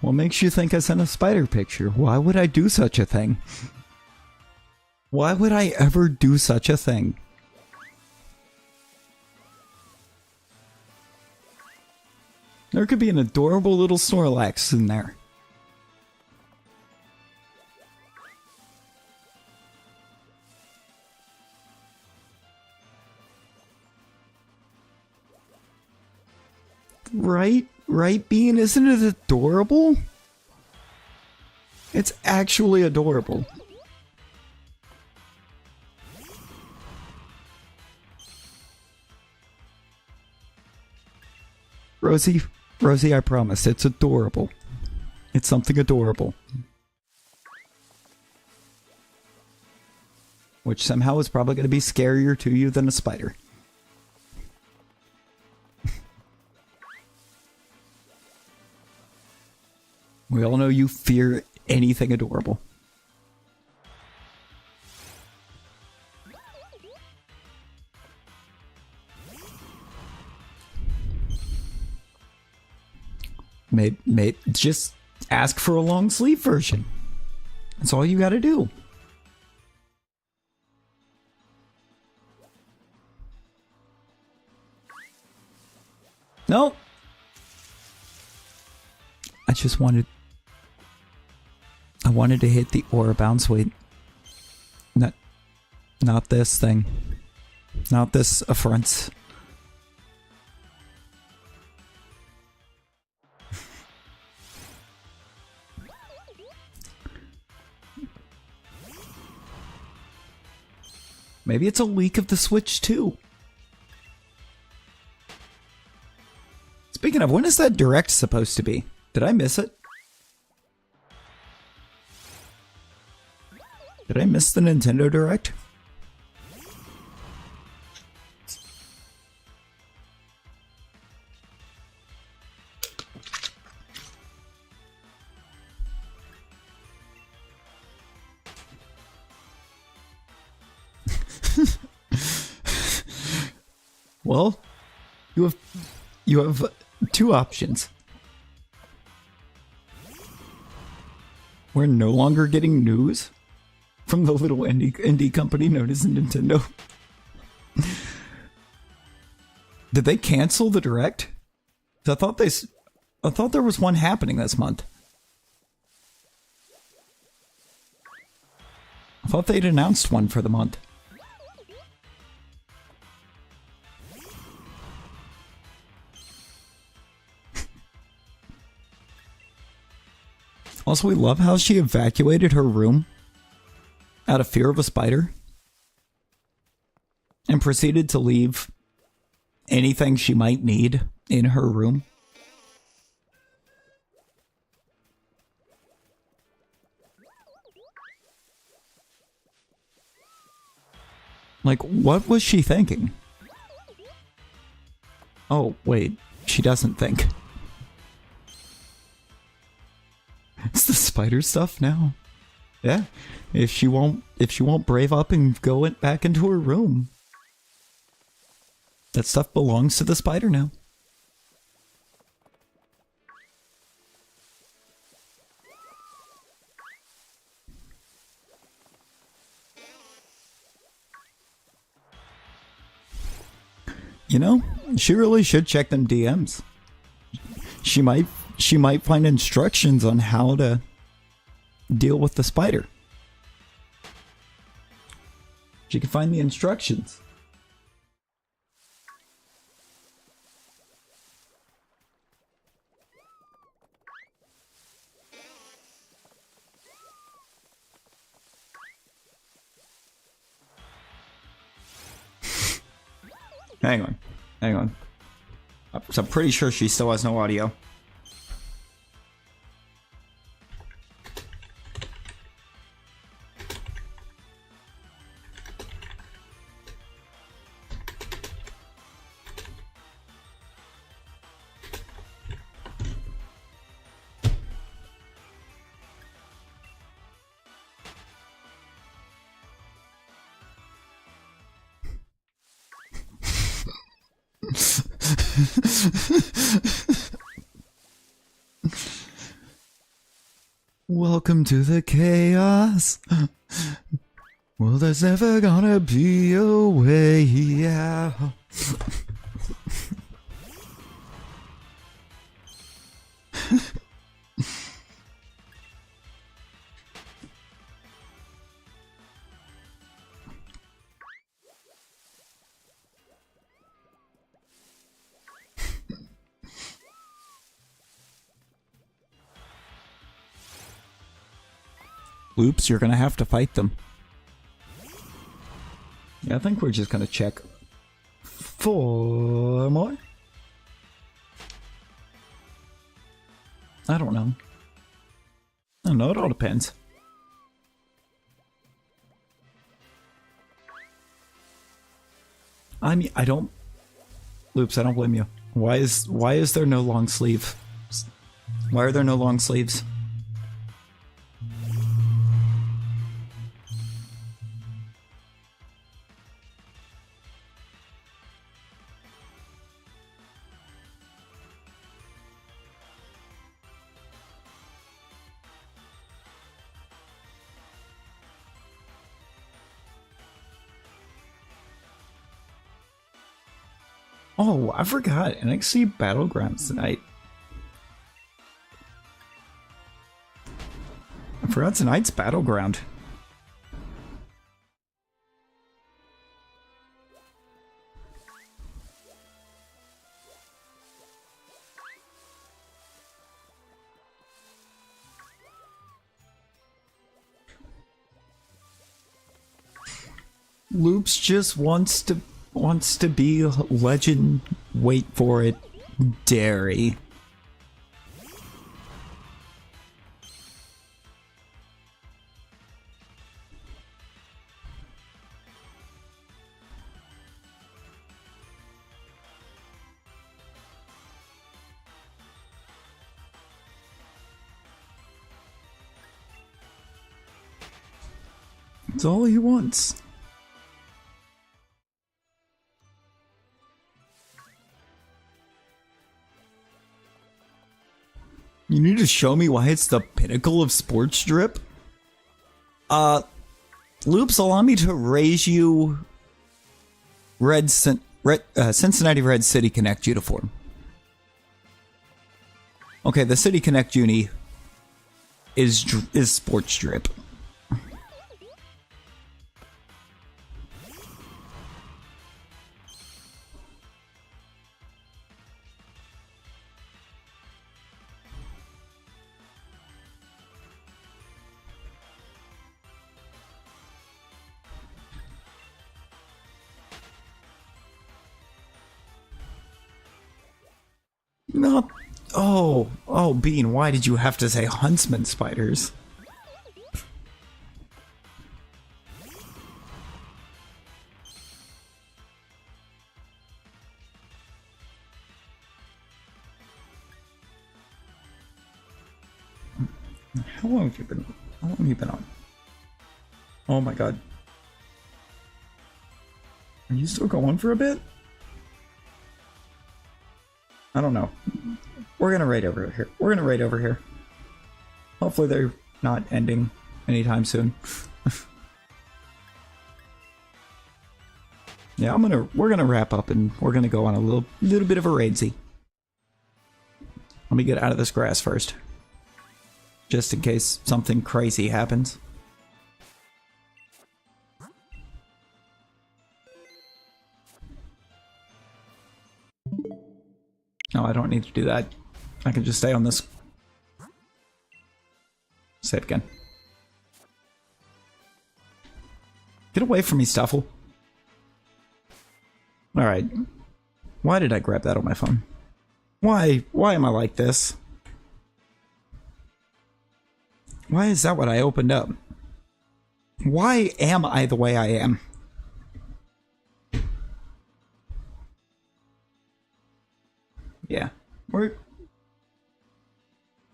What makes you think I sent a spider picture? Why would I do such a thing? Why would I ever do such a thing? There could be an adorable little Snorlax in there. Right? Right, Bean? Isn't it adorable? It's actually adorable. Rosie, Rosie, I promise. It's adorable. It's something adorable. Which somehow is probably going to be scarier to you than a spider. We all know you fear anything adorable. Mate, just ask for a long sleeve version. That's all you gotta do. No. I wanted to hit the aura bounce. Wait. Not this thing. Not this affront. Maybe it's a leak of the Switch too. Speaking of, when is that Direct supposed to be? Did I miss it? Did I miss the Nintendo Direct? Well, you have two options. We're no longer getting news from the little indie company known as Nintendo. Did they cancel the Direct? I thought there was one happening this month. I thought they'd announced one for the month. Also, we love how she evacuated her room out of fear of a spider and proceeded to leave anything she might need in her room. Like, what was she thinking? Oh, wait, she doesn't think. It's the spider stuff now. Yeah, if she won't brave up and go back into her room, that stuff belongs to the spider now. You know, she really should check them DMs. She might find instructions on how to deal with the spider. She can find the instructions. Hang on. So I'm pretty sure she still has no audio. Welcome to the chaos. Well, there's never gonna be a way out. Oops, you're gonna have to fight them. Yeah, I think we're just gonna check 4 more. I don't know. I don't know, it all depends. I mean, I don't... Loops, I don't blame you. Why is there no long sleeve? Why are there no long sleeves? Oh, I forgot. NXT Battlegrounds tonight. I forgot tonight's Battleground. Loops just wants to be legend. Wait for it, dairy. It's all he wants. You need to show me why it's the pinnacle of sports drip? Loops, allow me to raise you Cincinnati Red City Connect uniform. Okay, the City Connect uni is sports drip. No. Oh, Bean, why did you have to say huntsman spiders? How long have you been on? Oh my god. Are you still going for a bit? I don't know. We're gonna raid over here. Hopefully they're not ending anytime soon. Yeah, we're gonna wrap up and we're gonna go on a little bit of a raidsy. Let me get out of this grass first. Just in case something crazy happens. No, I don't need to do that. I can just stay on this. Save again. Get away from me, Stuffle. Alright. Why did I grab that on my phone? Why am I like this? Why is that what I opened up? Why am I the way I am? Yeah,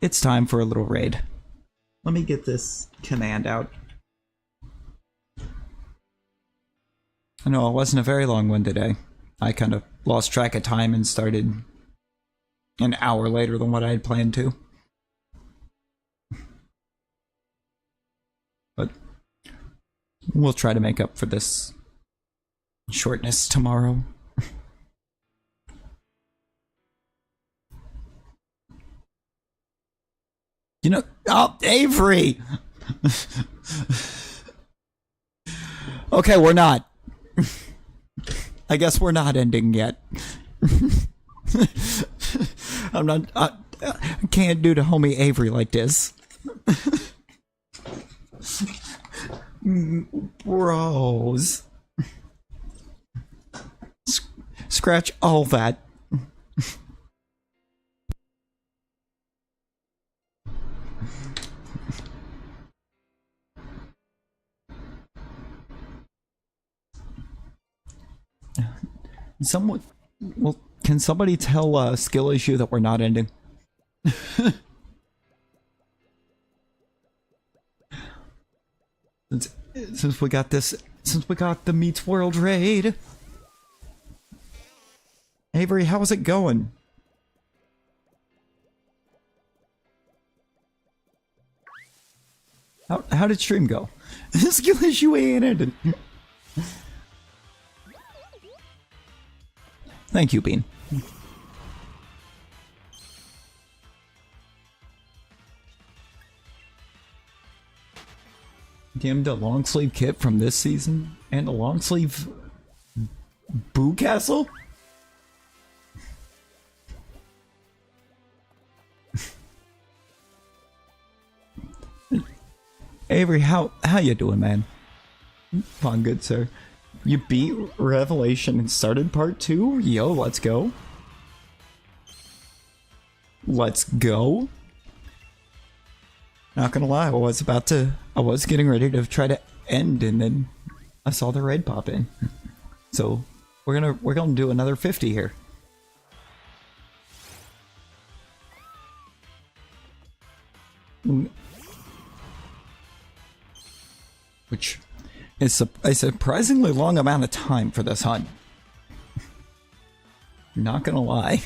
it's time for a little raid. Let me get this command out. I know it wasn't a very long one today. I kind of lost track of time and started an hour later than what I had planned to. But we'll try to make up for this shortness tomorrow. You know, oh, Avery! Okay, we're not. I guess we're not ending yet. I'm not, I can't do to homie Avery like this. Bros. Scratch all that. Someone, well, can somebody tell skill issue that we're not ending? Since we got this, since we got the Meats World raid. Avery, how's it going? How did stream go? Skill issue ain't ended. Thank you, Bean. Damned a long sleeve kit from this season and a long sleeve Boo Castle? Avery, how you doing, man? Fine, good, sir. You beat Revelation and started part 2? Yo, let's go. Let's go. Not gonna lie, I was getting ready to try to end, and then I saw the raid pop in. So we're gonna do another 50 here. Which is a surprisingly long amount of time for this hunt. Not gonna lie.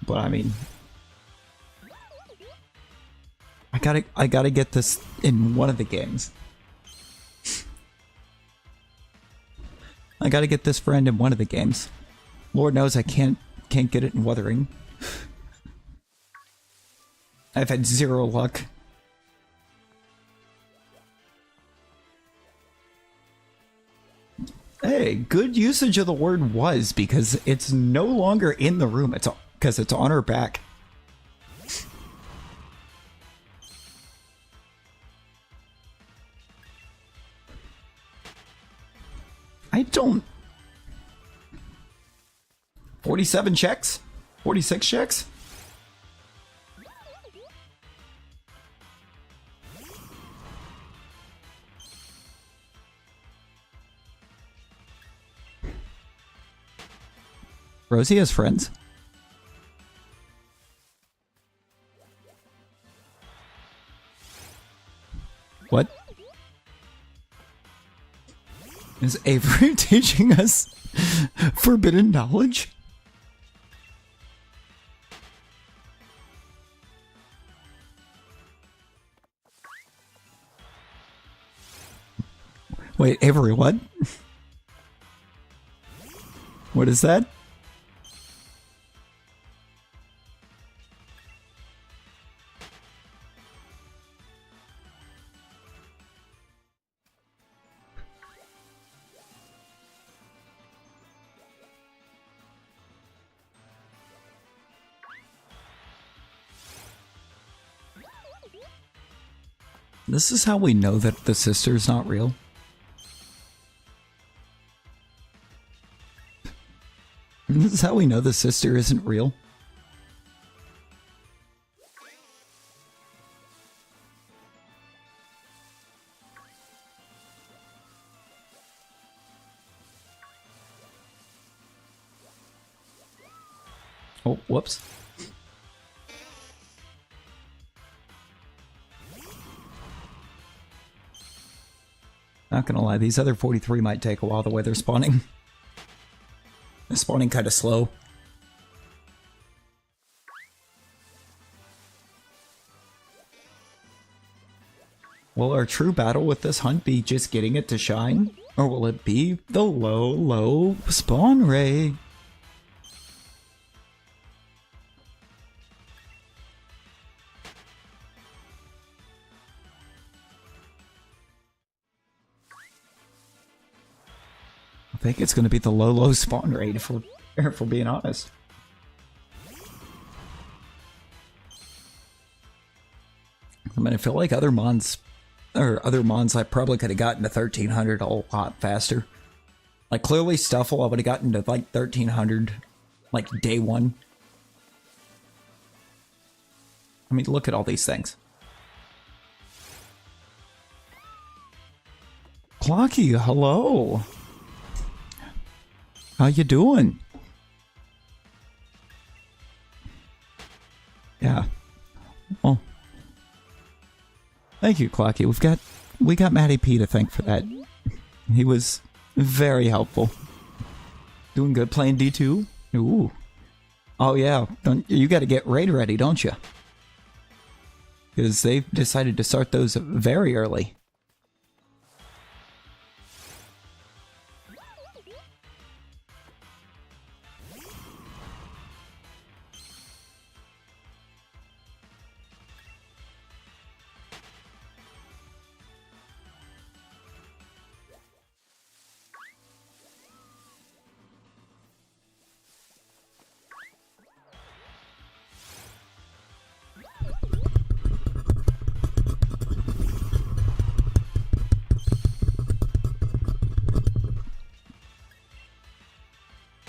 But I mean, I gotta get this in one of the games. I gotta get this friend in one of the games. Lord knows I can't get it in Wuthering. I've had zero luck. Hey, good usage of the word was, because it's no longer in the room. It's because it's on her back. I don't... 47 checks? 46 checks? Rosie has friends. What? Is Avery teaching us forbidden knowledge? Wait, Avery, what? What is that? This is how we know that the sister's not real. This is how we know the sister isn't real. Oh, whoops. Not gonna lie, these other 43 might take a while the way they're spawning. They're spawning kind of slow. Will our true battle with this hunt be just getting it to shine? Or will it be the low spawn rate? I think it's going to be the low spawn rate if we're being honest. I mean, I feel like other mons I probably could have gotten to 1300 a lot faster. Like clearly Stuffle, I would have gotten to like 1300 like day one. I mean, look at all these things. Clocky, hello. How you doing? Yeah. Well, thank you, Clocky. We got Matty P to thank for that. He was very helpful. Doing good playing D2? Ooh. Oh yeah, you got to get raid ready, don't you? Because they've decided to start those very early.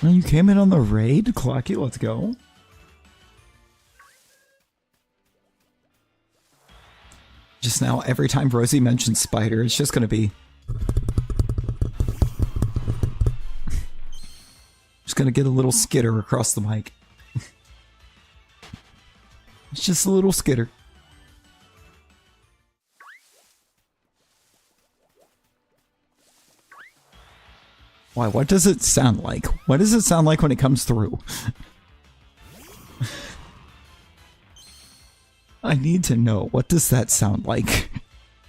You came in on the raid? Clocky, let's go. Just now, every time Rosie mentions Spider, it's just gonna be... just gonna get a little skitter across the mic. It's just a little skitter. Why, what does it sound like? What does it sound like when it comes through? I need to know. What does that sound like?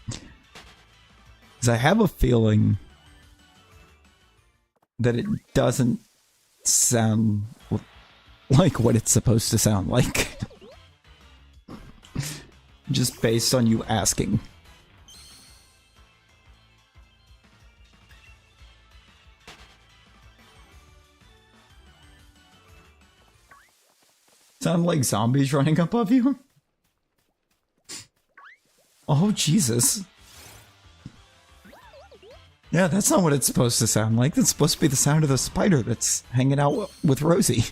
Because I have a feeling that it doesn't sound like what it's supposed to sound like. Just based on you asking. Sound like zombies running up of you? Oh, Jesus. Yeah, that's not what it's supposed to sound like. That's supposed to be the sound of the spider that's hanging out with Rosie.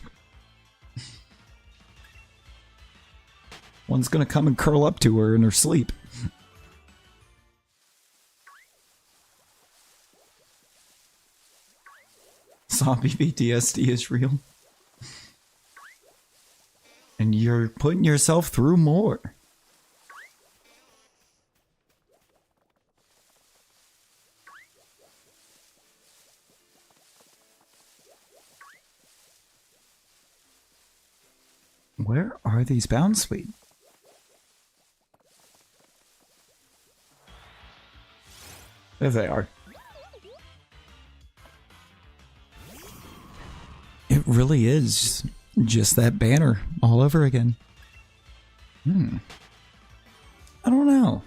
One's gonna come and curl up to her in her sleep. Zombie PTSD is real. And you're putting yourself through more. Where are these bound suite? There they are. It really is just that banner all over again. I don't know.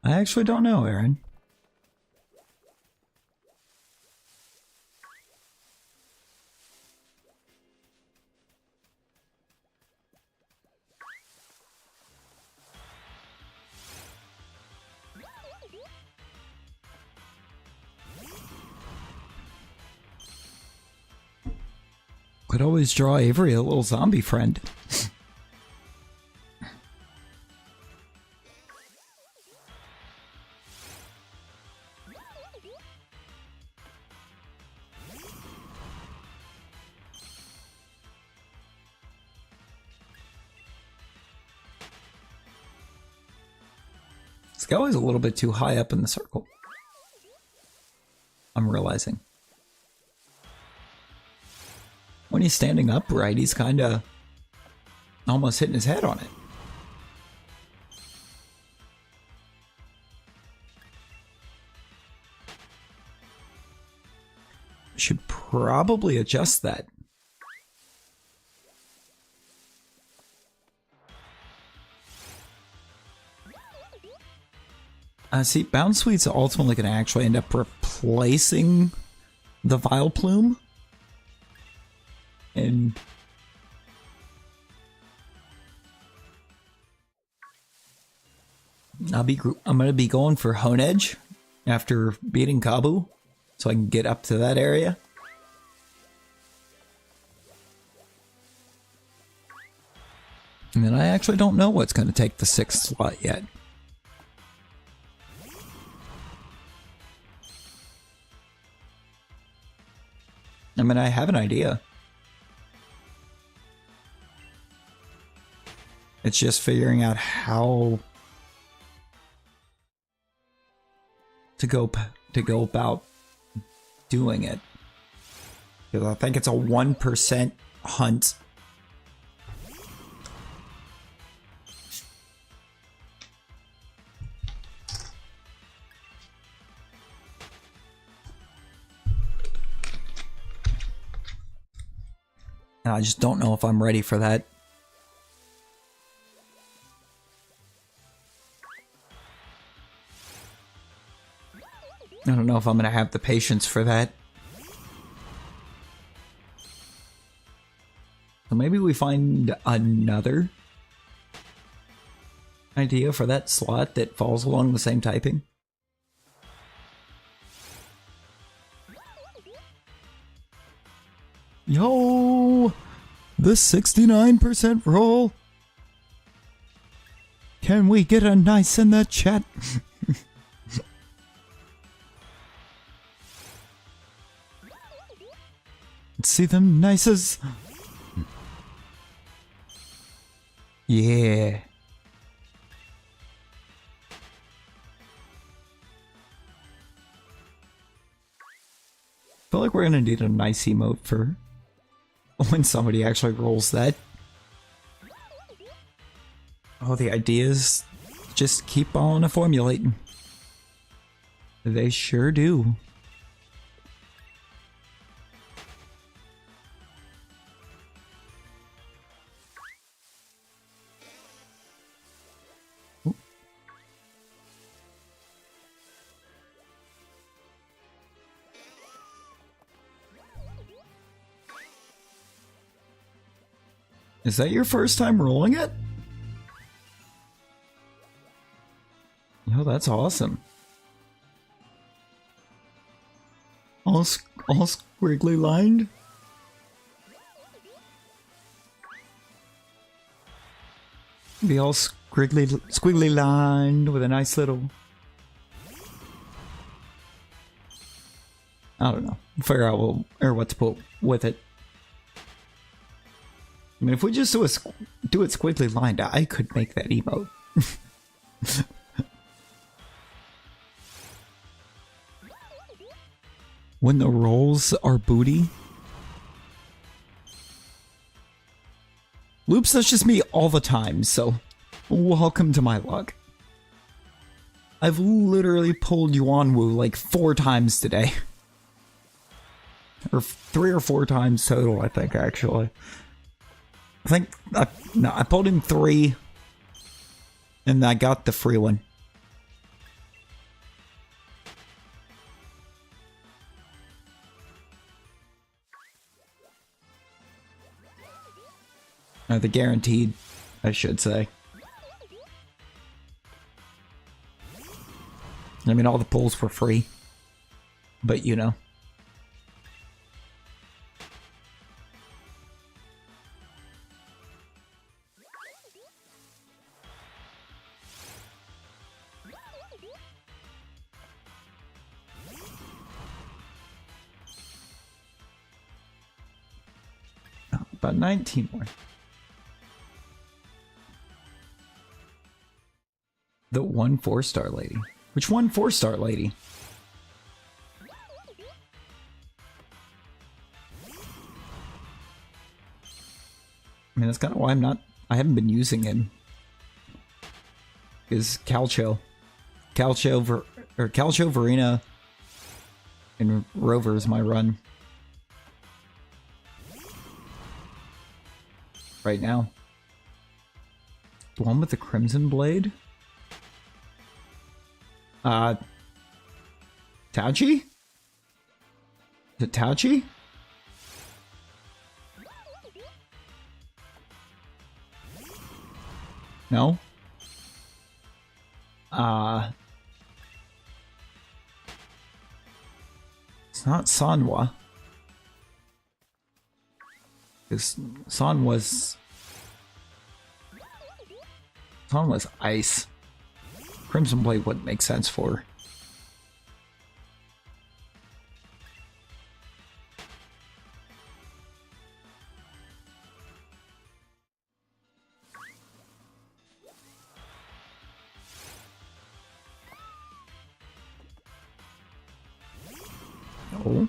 I actually don't know, Aaron. Could always draw Avery a little zombie friend. This guy is a little bit too high up in the circle. I'm realizing. When he's standing upright, he's kind of almost hitting his head on it. Should probably adjust that. See, Bound Suite's ultimately going to actually end up replacing the Vile Plume. And I'm going to be going for Hone Edge after beating Kabu, so I can get up to that area. And then I actually don't know what's going to take the 6th slot yet. I mean, I have an idea. It's just figuring out how to go about doing it. Because I think it's a 1% hunt. And I just don't know if I'm ready for that. I don't know if I'm going to have the patience for that. So maybe we find another idea for that slot that falls along the same typing. Yo! The 69% roll! Can we get a nice in the chat? Let's see them nices. Yeah. I feel like we're gonna need a nice emote for when somebody actually rolls that. Oh, the ideas just keep on formulating. They sure do. Is that your first time rolling it? Oh, that's awesome. All squiggly lined? Be all squiggly lined with a nice little... I don't know. Figure out what to put with it. I mean, if we just do it squiggly lined, I could make that emote. When the rolls are booty. Loops, that's just me all the time, so welcome to my luck. I've literally pulled Yuanwu like 4 times today. Or 3 or 4 times total, I think, actually. I pulled him 3, and I got the free one. The guaranteed, I should say. I mean, all the pulls were free, but you know. About 19 more. The one 4-star lady. Which one 4-star lady? I mean, that's kind of why I haven't been using him. Is Calcio, Verena, and Rover is my run. Right now. The one with the Crimson Blade? Tauchi? Is it Tauchi? No? It's not Sanwa. Because Sanwa's... Tom was ice. Crimson Blade wouldn't make sense for her. Oh.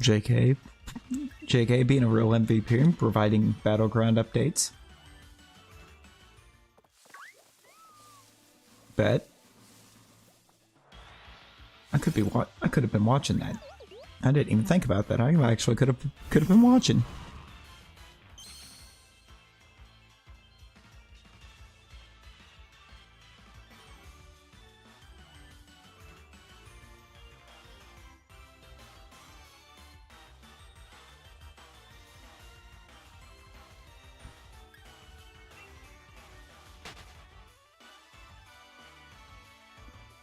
JK being a real MVP and providing battleground updates. Bet. I could have been watching that. I didn't even think about that. I actually could have been watching.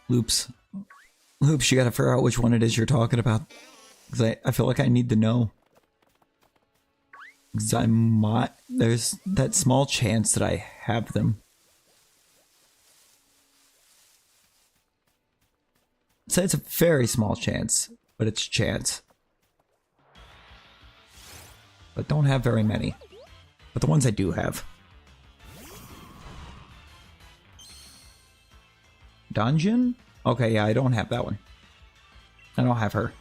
Loops, you gotta figure out which one it is you're talking about. Because I feel like I need to know. Because there's that small chance that I have them. So it's a very small chance, but it's a chance. But don't have very many. But the ones I do have. Dungeon? Okay, yeah, I don't have that one. I don't have her.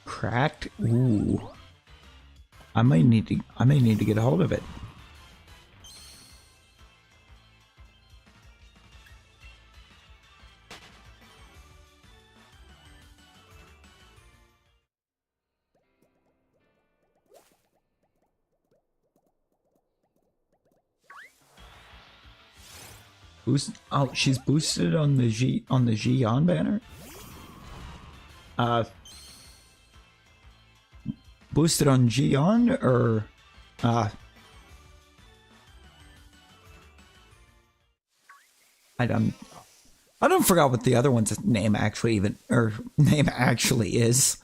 Cracked? Ooh. I may need to get a hold of it. Oh, she's boosted on the Xi'an banner? Boosted on Xi'an or I don't forget what the other one's name actually is.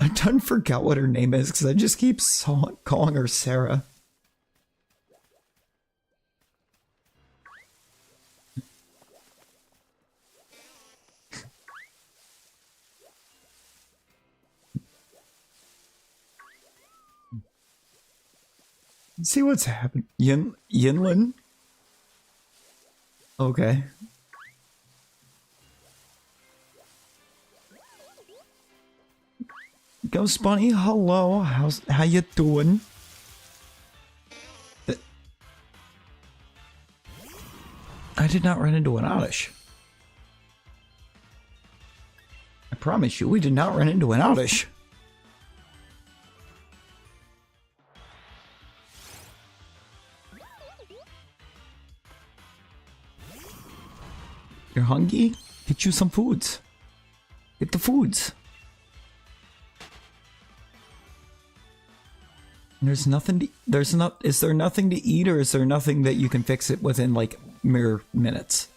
I don't forget what her name is because I just keep calling her Sarah. See what's happened. Yinlin? Okay. Ghost Bunny, hello. How you doing? I did not run into an Oddish. I promise you, we did not run into an Oddish. You're hungry? Get you some foods. Get the foods. Is there nothing to eat, or is there nothing that you can fix it within like mere minutes?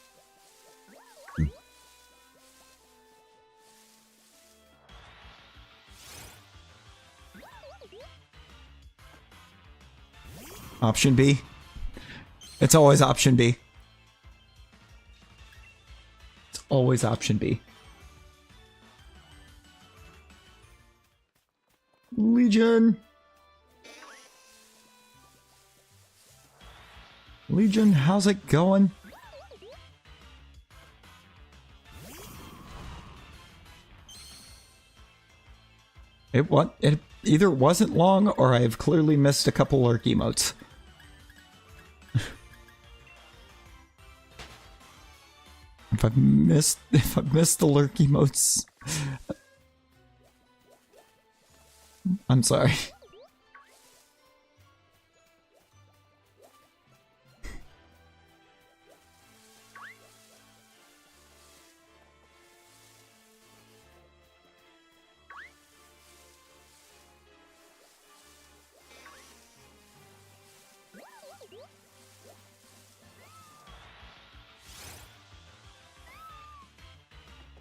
Option B. It's always option B. It's always option B. Legion. Legion, how's it going? It either wasn't long or I've clearly missed a couple lurk emotes. If I've missed the lurk emotes, I'm sorry.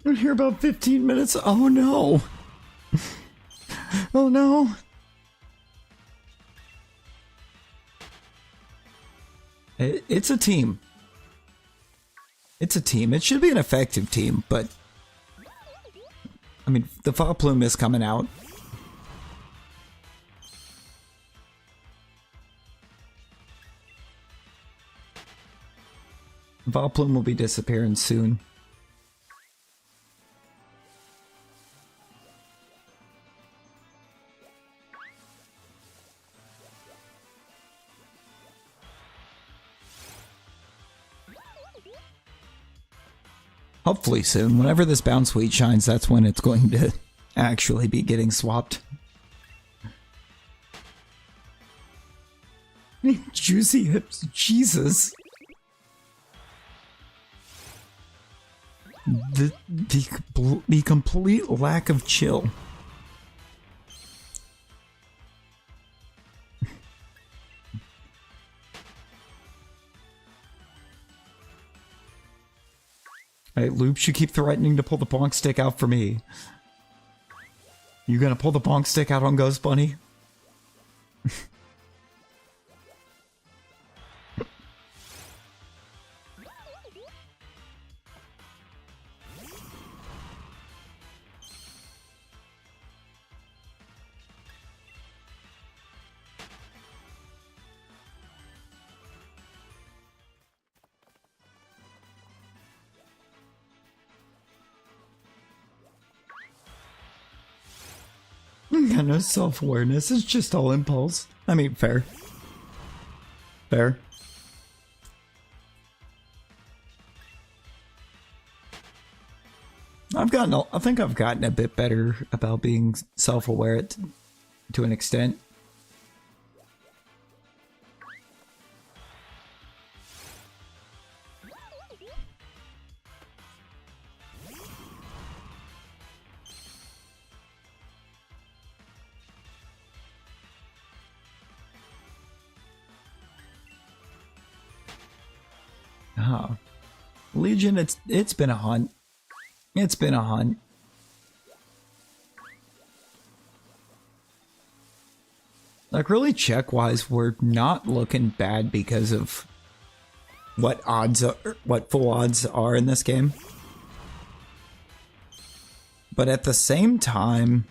I'm here about 15 minutes. Oh no. Oh no. It's a team. It's a team. It should be an effective team, but I mean, the Fall Plume is coming out. Fall Plume will be disappearing soon. Hopefully soon. Whenever this Bounce Wheat shines, that's when it's going to actually be getting swapped. Juicy hips. Jesus. The complete lack of chill. Alright, Loops, you keep threatening to pull the bonk stick out for me. You gonna pull the bonk stick out on Ghost Bunny? Got no self-awareness, it's just all impulse. I mean, fair. Fair. I think I've gotten a bit better about being self-aware to an extent. Oh. Legion, it's been a hunt. It's been a hunt. Like, really, check-wise, we're not looking bad because of what full odds are in this game. But at the same time,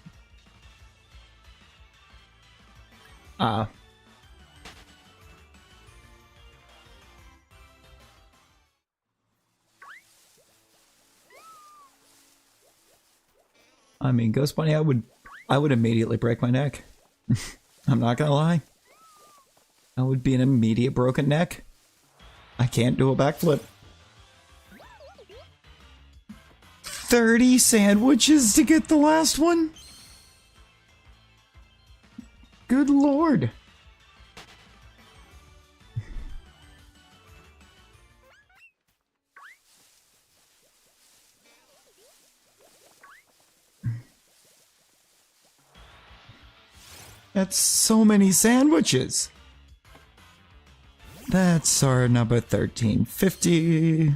I mean, Ghost Bunny, I would immediately break my neck. I'm not gonna lie. That would be an immediate broken neck. I can't do a backflip. 30 sandwiches to get the last one? Good lord. That's so many sandwiches. That's our number 1350.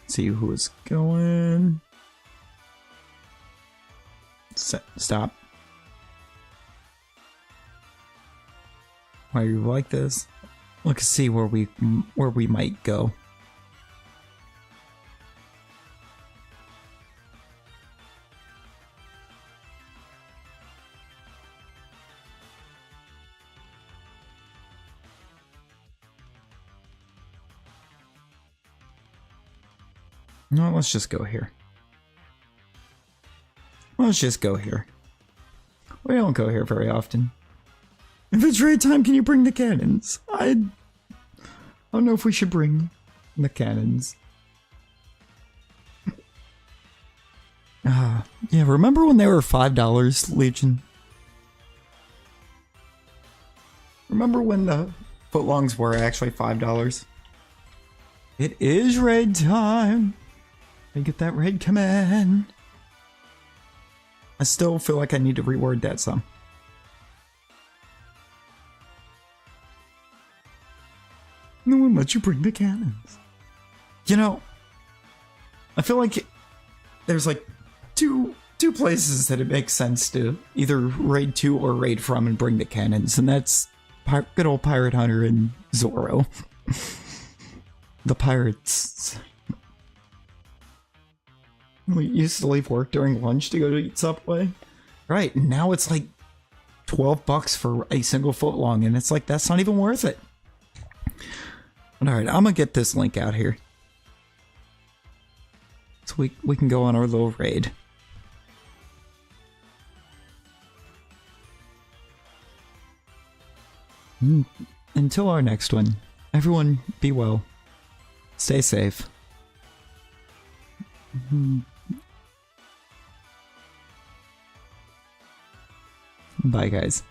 See who is going. Stop. Why are you like this? Let's see where we might go. No, let's just go here. Let's just go here. We don't go here very often. If it's raid time, can you bring the cannons? I don't know if we should bring the cannons. Yeah, remember when they were $5, Legion? Remember when the footlongs were actually $5? It is raid time. I get that raid command. I still feel like I need to reword that some. No one lets you bring the cannons. You know, I feel like there's like two places that it makes sense to either raid to or raid from and bring the cannons, and that's good old Pirate Hunter and Zoro. The pirates. We used to leave work during lunch to go to eat Subway. Right, and now it's like $12 for a single footlong, and it's like, that's not even worth it. Alright, I'm gonna get this link out here. So we can go on our little raid. Until our next one, everyone be well. Stay safe. Bye, guys.